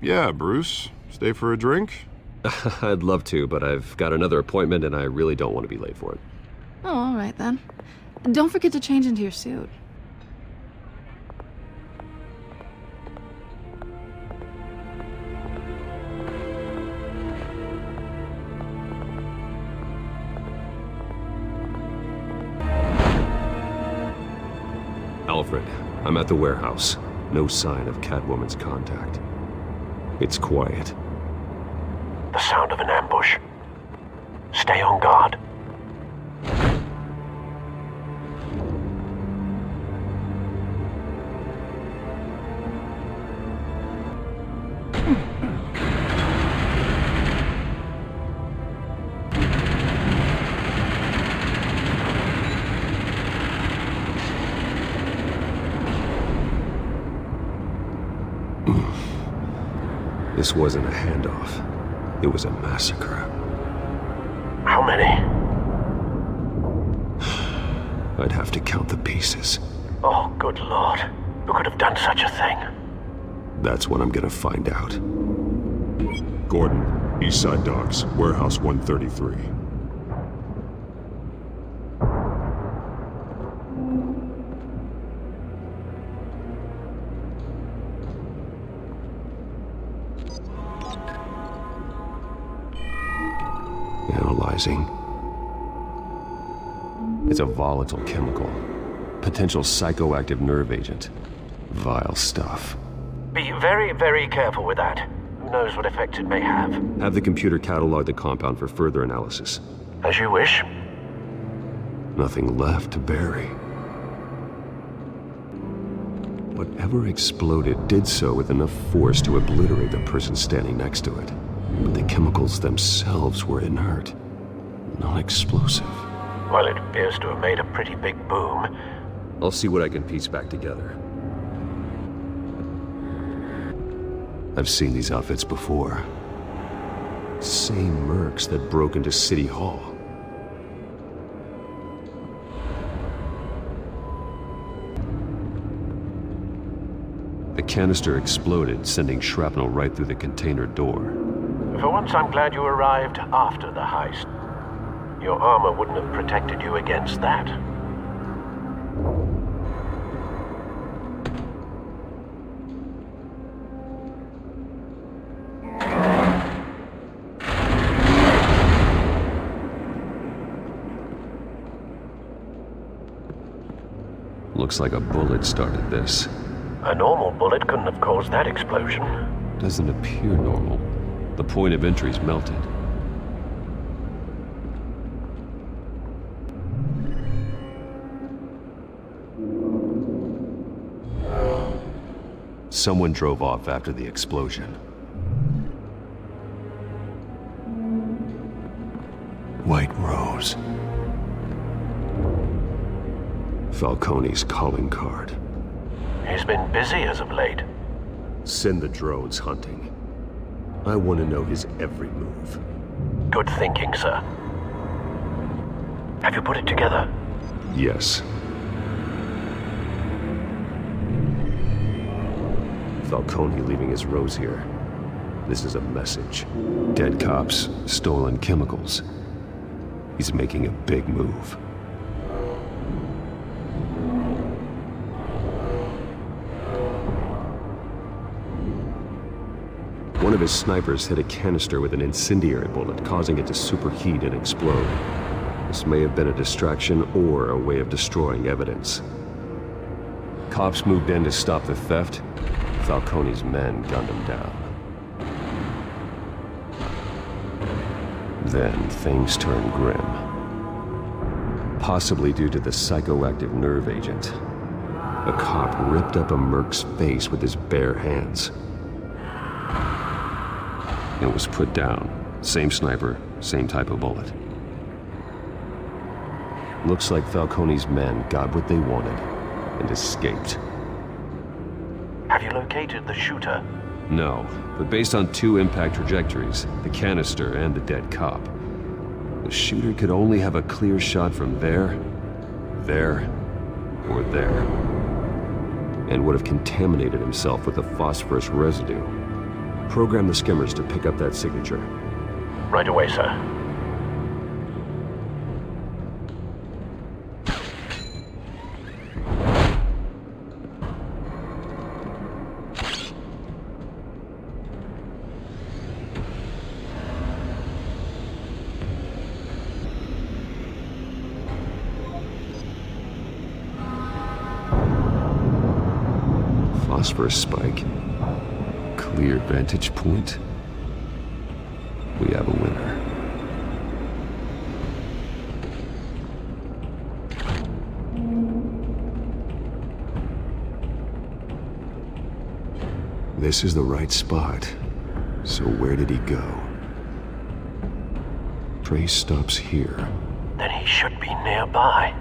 Yeah, Bruce. Stay for a drink? I'd love to, but I've got another appointment and I really don't want to be late for it. Oh, all right then. Don't forget to change into your suit. Alfred, I'm at the warehouse. No sign of Catwoman's contact. It's quiet. The sound of an ambush. Stay on guard. This wasn't a handoff. It was a massacre. How many? I'd have to count the pieces. Oh, good lord. Who could have done such a thing? That's what I'm gonna find out. Gordon, Eastside Docks, Warehouse 133. Paralyzing. It's a volatile chemical. Potential psychoactive nerve agent. Vile stuff. Be very, very careful with that. Who knows what effect it may have? Have the computer catalog the compound for further analysis. As you wish. Nothing left to bury. Whatever exploded did so with enough force to obliterate the person standing next to it. But the chemicals themselves were inert, non-explosive. Well, it appears to have made a pretty big boom. I'll see what I can piece back together. I've seen these outfits before. Same mercs that broke into City Hall. The canister exploded, sending shrapnel right through the container door. For once, I'm glad you arrived after the heist. Your armor wouldn't have protected you against that. Looks like a bullet started this. A normal bullet couldn't have caused that explosion. Doesn't appear normal. The point of entry's melted. Someone drove off after the explosion. White Rose. Falcone's calling card. He's been busy as of late. Send the drones hunting. I want to know his every move. Good thinking, sir. Have you put it together? Yes. Falcone leaving his rose here. This is a message. Dead cops, stolen chemicals. He's making a big move. One of his snipers hit a canister with an incendiary bullet, causing it to superheat and explode. This may have been a distraction or a way of destroying evidence. Cops moved in to stop the theft. Falcone's men gunned him down. Then things turned grim. Possibly due to the psychoactive nerve agent. A cop ripped up a merc's face with his bare hands. It was put down. Same sniper, same type of bullet. Looks like Falcone's men got what they wanted and escaped. Have you located the shooter? No, but based on two impact trajectories, the canister and the dead cop, the shooter could only have a clear shot from there, or there, and would have contaminated himself with the phosphorus residue. Program the skimmers to pick up that signature. Right away, sir. Phosphorus spike. Clear vantage point. We have a winner. This is the right spot. So where did he go? Trace stops here. Then he should be nearby.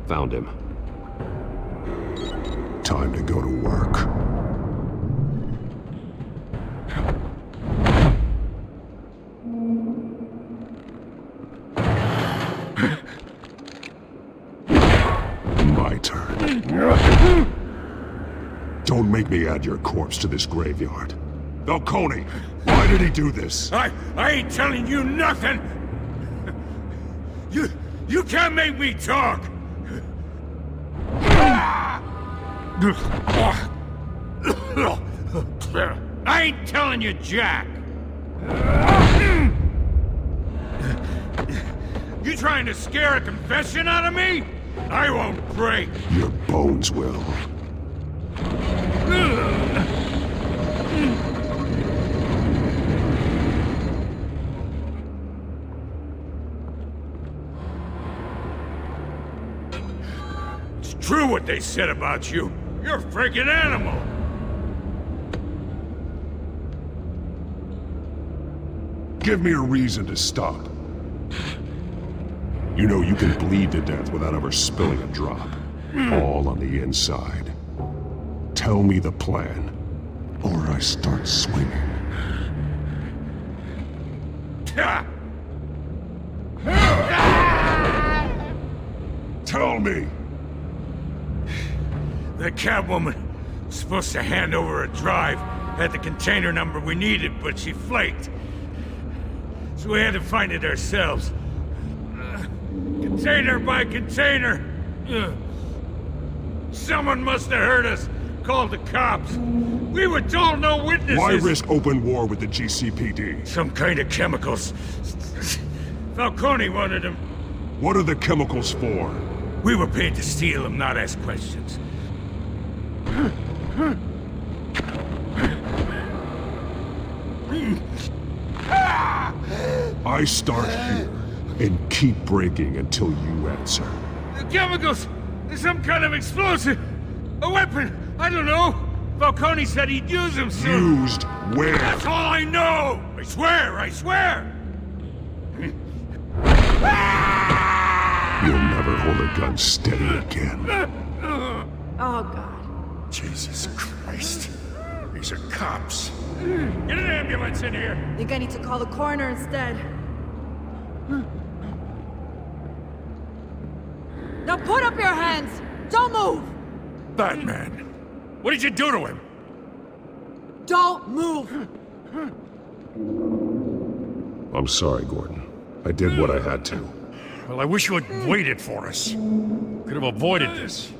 Found him. Time to go to work. My turn. Don't make me add your corpse to this graveyard. Falcone, why did he do this? I ain't telling you nothing! You can't make me talk! I ain't telling you, Jack! You trying to scare a confession out of me? I won't break. Your bones will. It's true what they said about you. You're a freaking animal. Give me a reason to stop. You know you can bleed to death without ever spilling a drop. All on the inside. Tell me the plan, or I start swinging. Tell me! That Catwoman was supposed to hand over a drive, had the container number we needed, but she flaked. So we had to find it ourselves. Container by container. Someone must have heard us, called the cops. We were told no witnesses. Why risk open war with the GCPD? Some kind of chemicals. Falcone wanted them. What are the chemicals for? We were paid to steal them, not ask questions. I start here and keep breaking until you answer. The chemicals! Some kind of explosive! A weapon! I don't know! Falcone said he'd use them soon! Used where? That's all I know! I swear! I swear! You'll never hold a gun steady again. Oh, God. Jesus Christ. These are cops. Get an ambulance in here! I think I need to call the coroner instead. Now put up your hands! Don't move! Batman, what did you do to him? Don't move! I'm sorry, Gordon. I did what I had to. Well, I wish you had waited for us. Could have avoided this.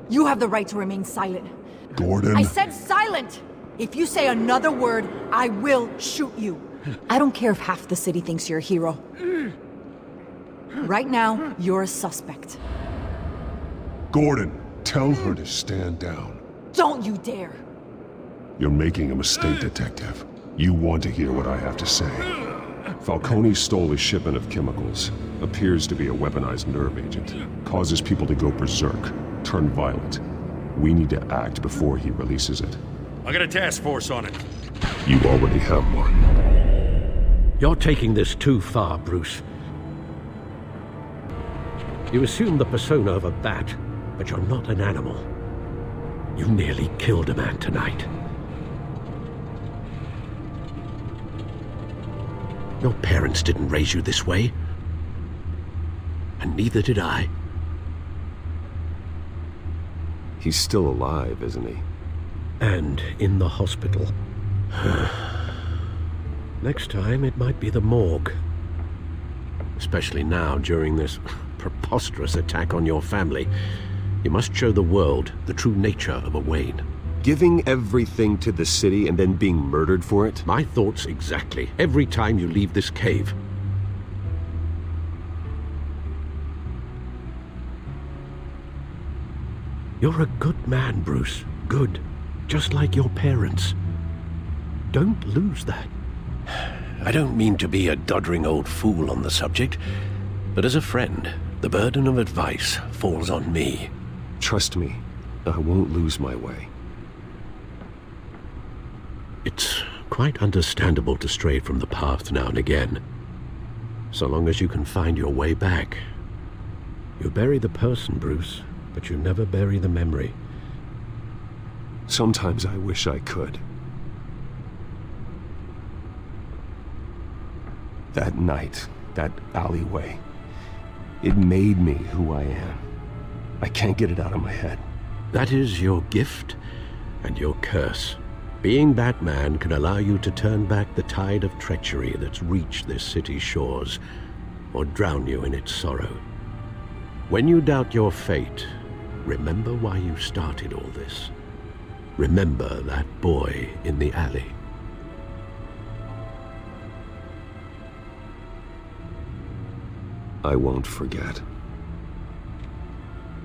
You have the right to remain silent. Gordon? I said silent! If you say another word, I will shoot you. I don't care if half the city thinks you're a hero. Right now, you're a suspect. Gordon, tell her to stand down. Don't you dare! You're making a mistake, Detective. You want to hear what I have to say. Falcone stole a shipment of chemicals. Appears to be a weaponized nerve agent. Causes people to go berserk, turn violent. We need to act before he releases it. I got a task force on it. You already have one. You're taking this too far, Bruce. You assume the persona of a bat, but you're not an animal. You nearly killed a man tonight. Your parents didn't raise you this way. And neither did I. He's still alive, isn't he? And in the hospital. Next time, it might be the morgue. Especially now, during this preposterous attack on your family. You must show the world the true nature of a Wayne. Giving everything to the city and then being murdered for it? My thoughts exactly. Every time you leave this cave. You're a good man, Bruce. Good. Just like your parents. Don't lose that. I don't mean to be a doddering old fool on the subject, but as a friend, the burden of advice falls on me. Trust me, I won't lose my way. It's quite understandable to stray from the path now and again. So long as you can find your way back. You bury the person, Bruce, but you never bury the memory. Sometimes I wish I could. That night, that alleyway, it made me who I am. I can't get it out of my head. That is your gift and your curse. Being Batman can allow you to turn back the tide of treachery that's reached this city's shores, or drown you in its sorrow. When you doubt your fate, remember why you started all this. Remember that boy in the alley. I won't forget.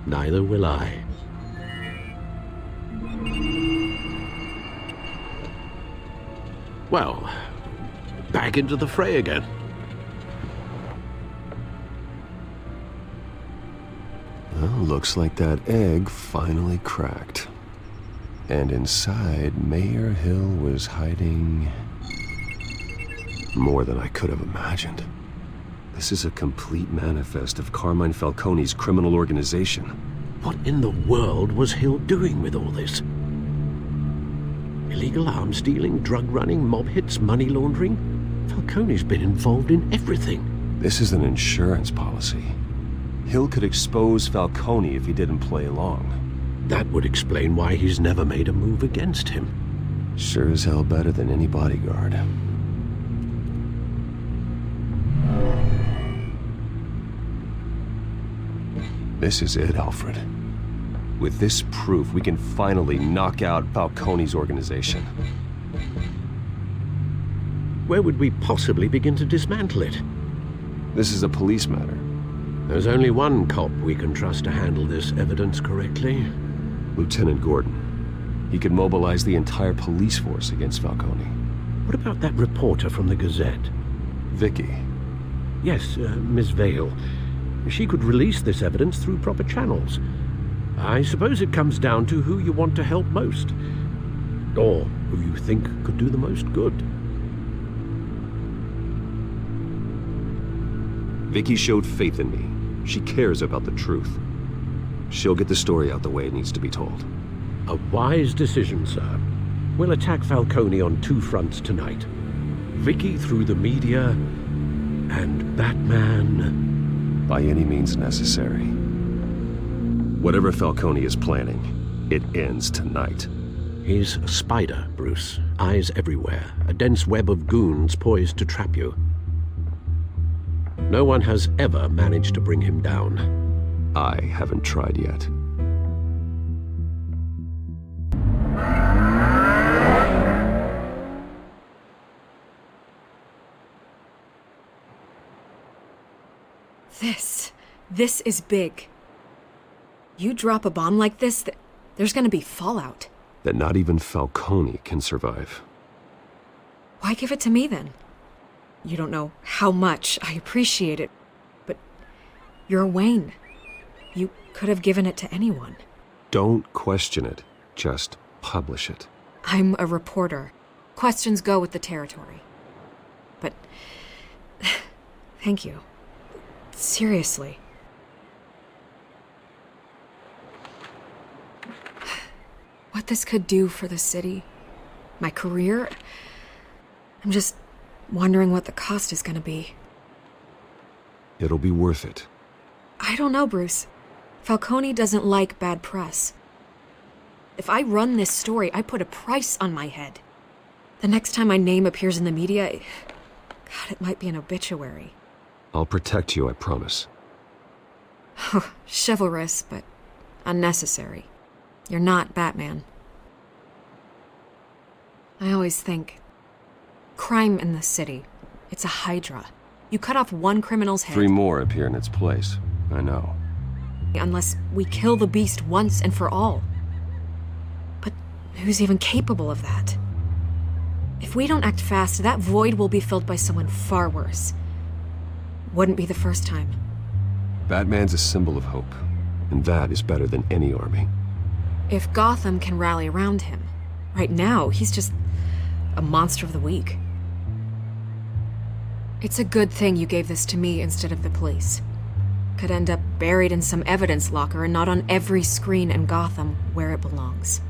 Neither will I. Well, back into the fray again. Well, looks like that egg finally cracked. And inside, Mayor Hill was hiding more than I could have imagined. This is a complete manifest of Carmine Falcone's criminal organization. What in the world was Hill doing with all this? Illegal arms dealing, drug running, mob hits, money laundering? Falcone's been involved in everything. This is an insurance policy. Hill could expose Falcone if he didn't play along. That would explain why he's never made a move against him. Sure as hell better than any bodyguard. This is it, Alfred. With this proof, we can finally knock out Falcone's organization. Where would we possibly begin to dismantle it? This is a police matter. There's only one cop we can trust to handle this evidence correctly. Lieutenant Gordon. He could mobilize the entire police force against Falcone. What about that reporter from the Gazette? Vicky. Yes, Miss Vale. She could release this evidence through proper channels. I suppose it comes down to who you want to help most. Or who you think could do the most good. Vicky showed faith in me. She cares about the truth. She'll get the story out the way it needs to be told. A wise decision, sir. We'll attack Falcone on two fronts tonight. Vicky through the media, and Batman... by any means necessary. Whatever Falcone is planning, it ends tonight. He's a spider, Bruce. Eyes everywhere. A dense web of goons poised to trap you. No one has ever managed to bring him down. I haven't tried yet. This is big. You drop a bomb like this, there's gonna be fallout. That not even Falcone can survive. Why give it to me then? You don't know how much I appreciate it, but you're Wayne. You could have given it to anyone. Don't question it. Just publish it. I'm a reporter. Questions go with the territory. But thank you. Seriously. What this could do for the city, my career, I'm just wondering what the cost is gonna be. It'll be worth it. I don't know, Bruce. Falcone doesn't like bad press. If I run this story, I put a price on my head. The next time my name appears in the media, God, it might be an obituary. I'll protect you, I promise. Chivalrous, but unnecessary. You're not Batman. I always think, crime in the city, it's a hydra. You cut off one criminal's head... 3 more appear in its place. I know. Unless we kill the beast once and for all. But who's even capable of that? If we don't act fast, that void will be filled by someone far worse. Wouldn't be the first time. Batman's a symbol of hope, and that is better than any army. If Gotham can rally around him, right now he's just a monster of the week. It's a good thing you gave this to me instead of the police. Could end up buried in some evidence locker and not on every screen in Gotham where it belongs.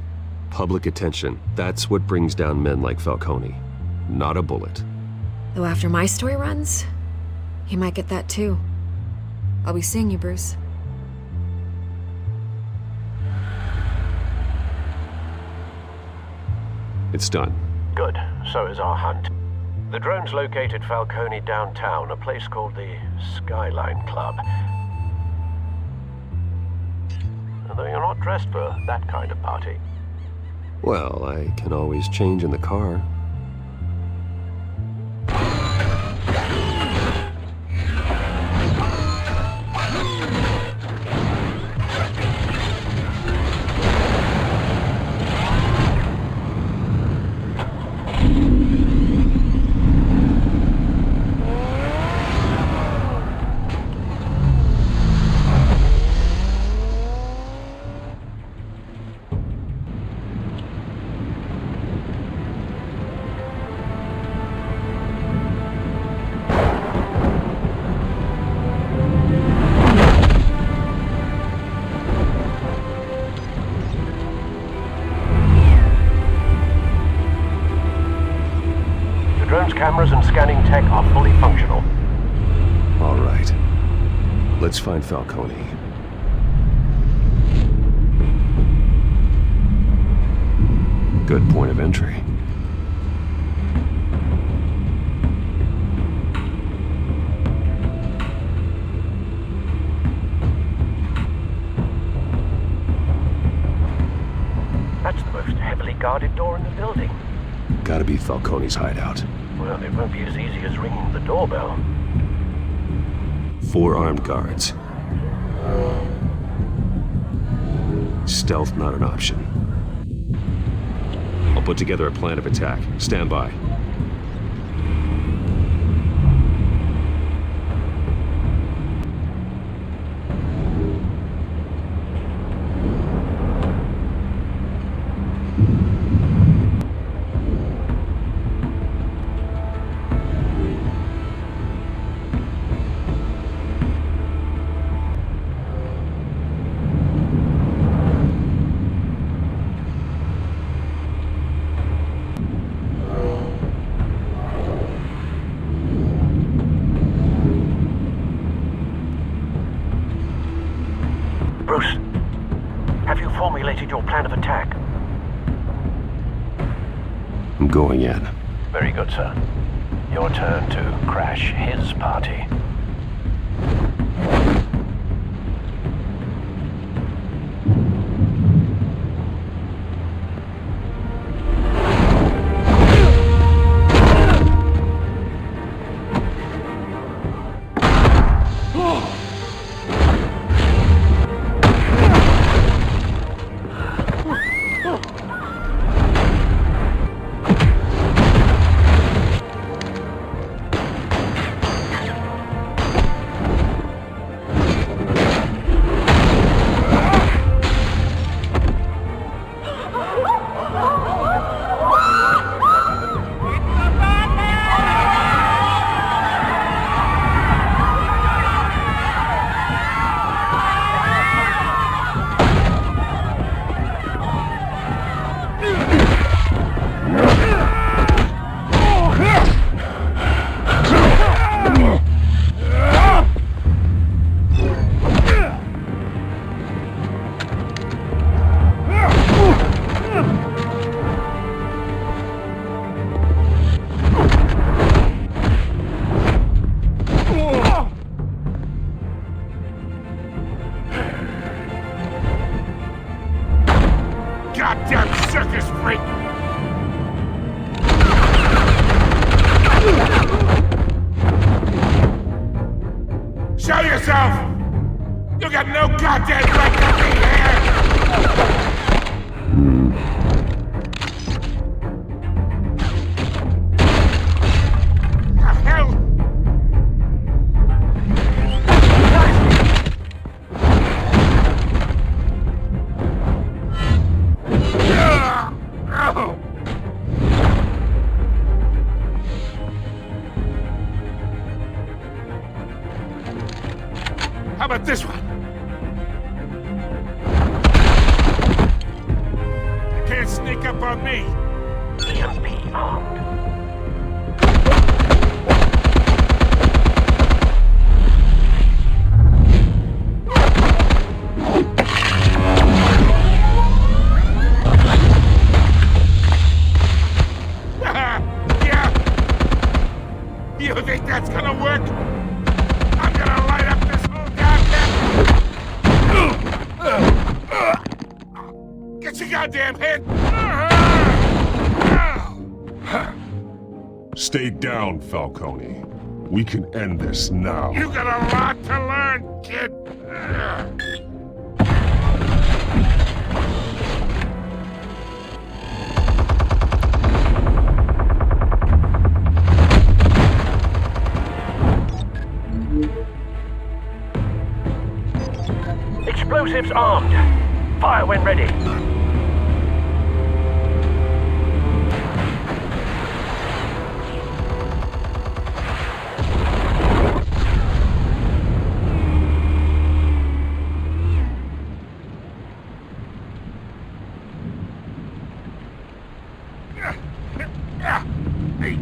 Public attention, that's what brings down men like Falcone. Not a bullet. Though after my story runs, he might get that too. I'll be seeing you, Bruce. It's done. Good. So is our hunt. The drones located Falcone downtown, a place called the Skyline Club. Although you're not dressed for that kind of party. Well, I can always change in the car. cameras and scanning tech are fully functional. All right. Let's find Falcone. Good point of entry. That's the most heavily guarded door in the building. Gotta be Falcone's hideout. Well, it won't be as easy as ringing the doorbell. 4 armed guards. Stealth not an option. I'll put together a plan of attack. Stand by. Bruce, have you formulated your plan of attack? I'm going in. Very good, sir. Your turn to crash his party. Goddamn circus freak! Show yourself! You got no goddamn right to be here! The hell? How about this one? You can't sneak up on me. EMP armed. Yeah. You think that's gonna work? I'm gonna light up this whole goddamn... Get your goddamn head! Stay down, Falcone. We can end this now. You got a lot to learn, kid. Explosives armed. Fire when ready. Hey,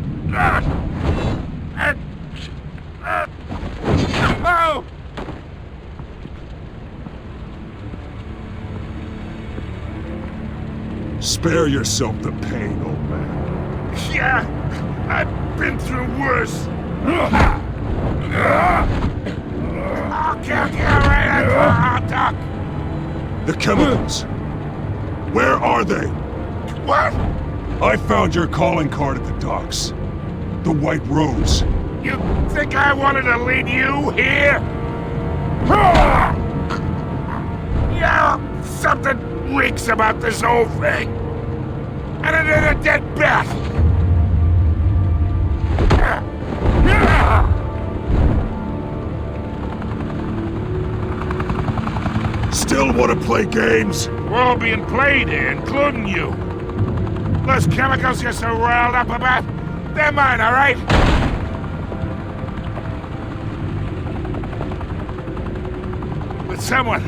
Spare yourself the pain, old man. Yeah, I've been through worse. I'll kill you right at Doc. The chemicals. Where are they? What? I found your calling card at the docks. The White Rose. You think I wanted to lead you here? Yeah, something reeks about this whole thing. And it ain't a dead bat. Still want to play games? We're all being played here, including you. Those chemicals you're so riled up about, they're mine, all right? But someone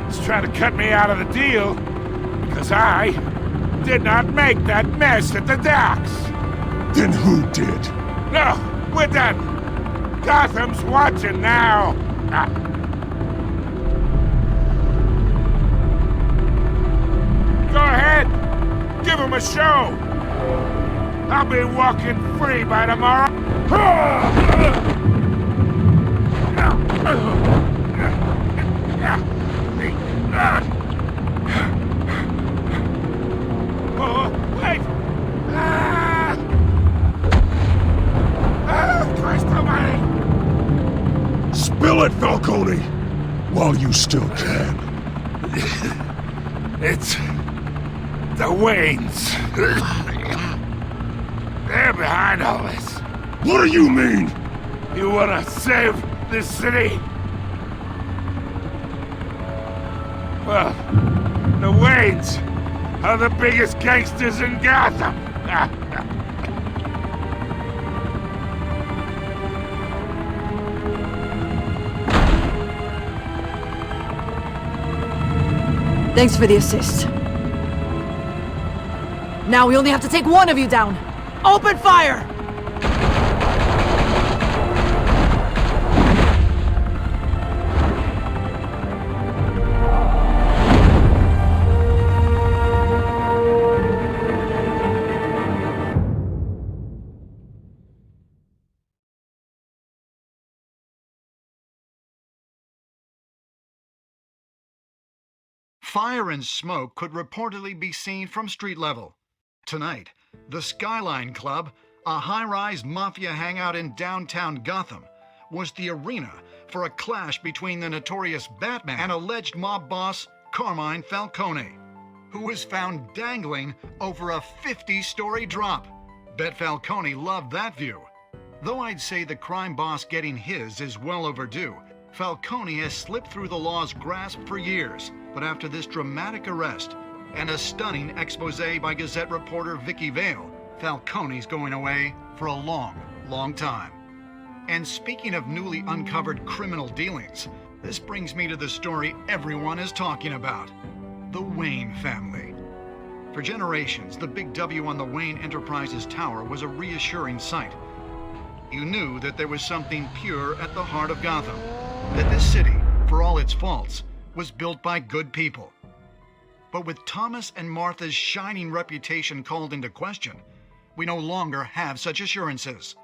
is trying to cut me out of the deal because I did not make that mess at the docks. Then who did? No, we're done. Gotham's watching now. Go ahead. Give him a show. I'll be walking free by tomorrow. Oh, wait! Christ almighty! Spill it, Falcone! While you still can. It's the Waynes. They're behind all this. What do you mean? You wanna save this city? Well, the Waynes are the biggest gangsters in Gotham. Thanks for the assist. Now we only have to take one of you down. Open fire! Fire and smoke could reportedly be seen from street level. Tonight, the Skyline Club, a high-rise mafia hangout in downtown Gotham, was the arena for a clash between the notorious Batman and alleged mob boss Carmine Falcone, who was found dangling over a 50-story drop. Bet Falcone loved that view. Though I'd say the crime boss getting his is well overdue, Falcone has slipped through the law's grasp for years. But after this dramatic arrest and a stunning expose by Gazette reporter Vicky Vale, Falcone's going away for a long, long time. And speaking of newly uncovered criminal dealings, this brings me to the story everyone is talking about: the Wayne family. For generations, the big W on the Wayne Enterprises Tower was a reassuring sight. You knew that there was something pure at the heart of Gotham, that this city, for all its faults, was built by good people. But with Thomas and Martha's shining reputation called into question, we no longer have such assurances.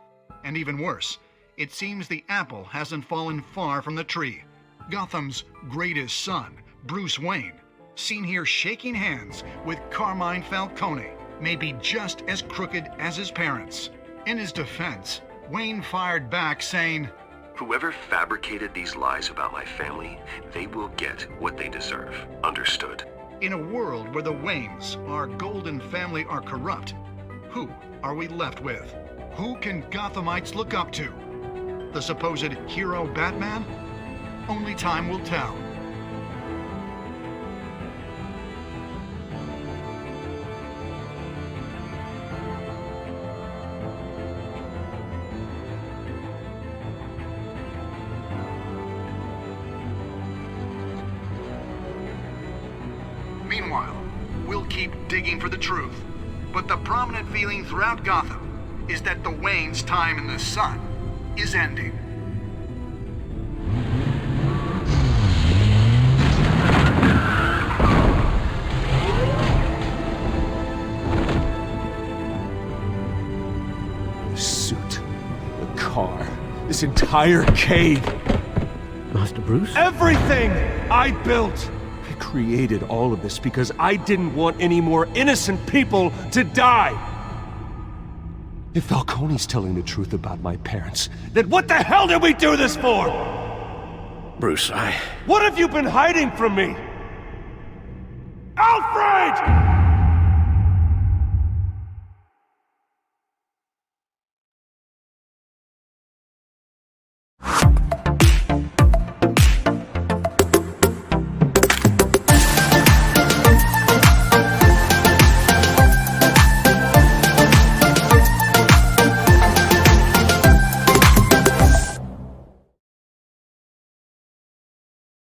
And even worse, it seems the apple hasn't fallen far from the tree. Gotham's greatest son, Bruce Wayne, seen here shaking hands with Carmine Falcone, may be just as crooked as his parents. In his defense, Wayne fired back saying, "Whoever fabricated these lies about my family, they will get what they deserve. Understood?" In a world where the Waynes, our golden family, are corrupt, who are we left with? Who can Gothamites look up to? The supposed hero Batman? Only time will tell. Meanwhile, we'll keep digging for the truth. But the prominent feeling throughout Gotham is that the Waynes' time in the sun is ending. this entire cave. Master Bruce? Everything I built! I created all of this because I didn't want any more innocent people to die! If Falcone's telling the truth about my parents, then what the hell did we do this for? Bruce, What have you been hiding from me? Alfred!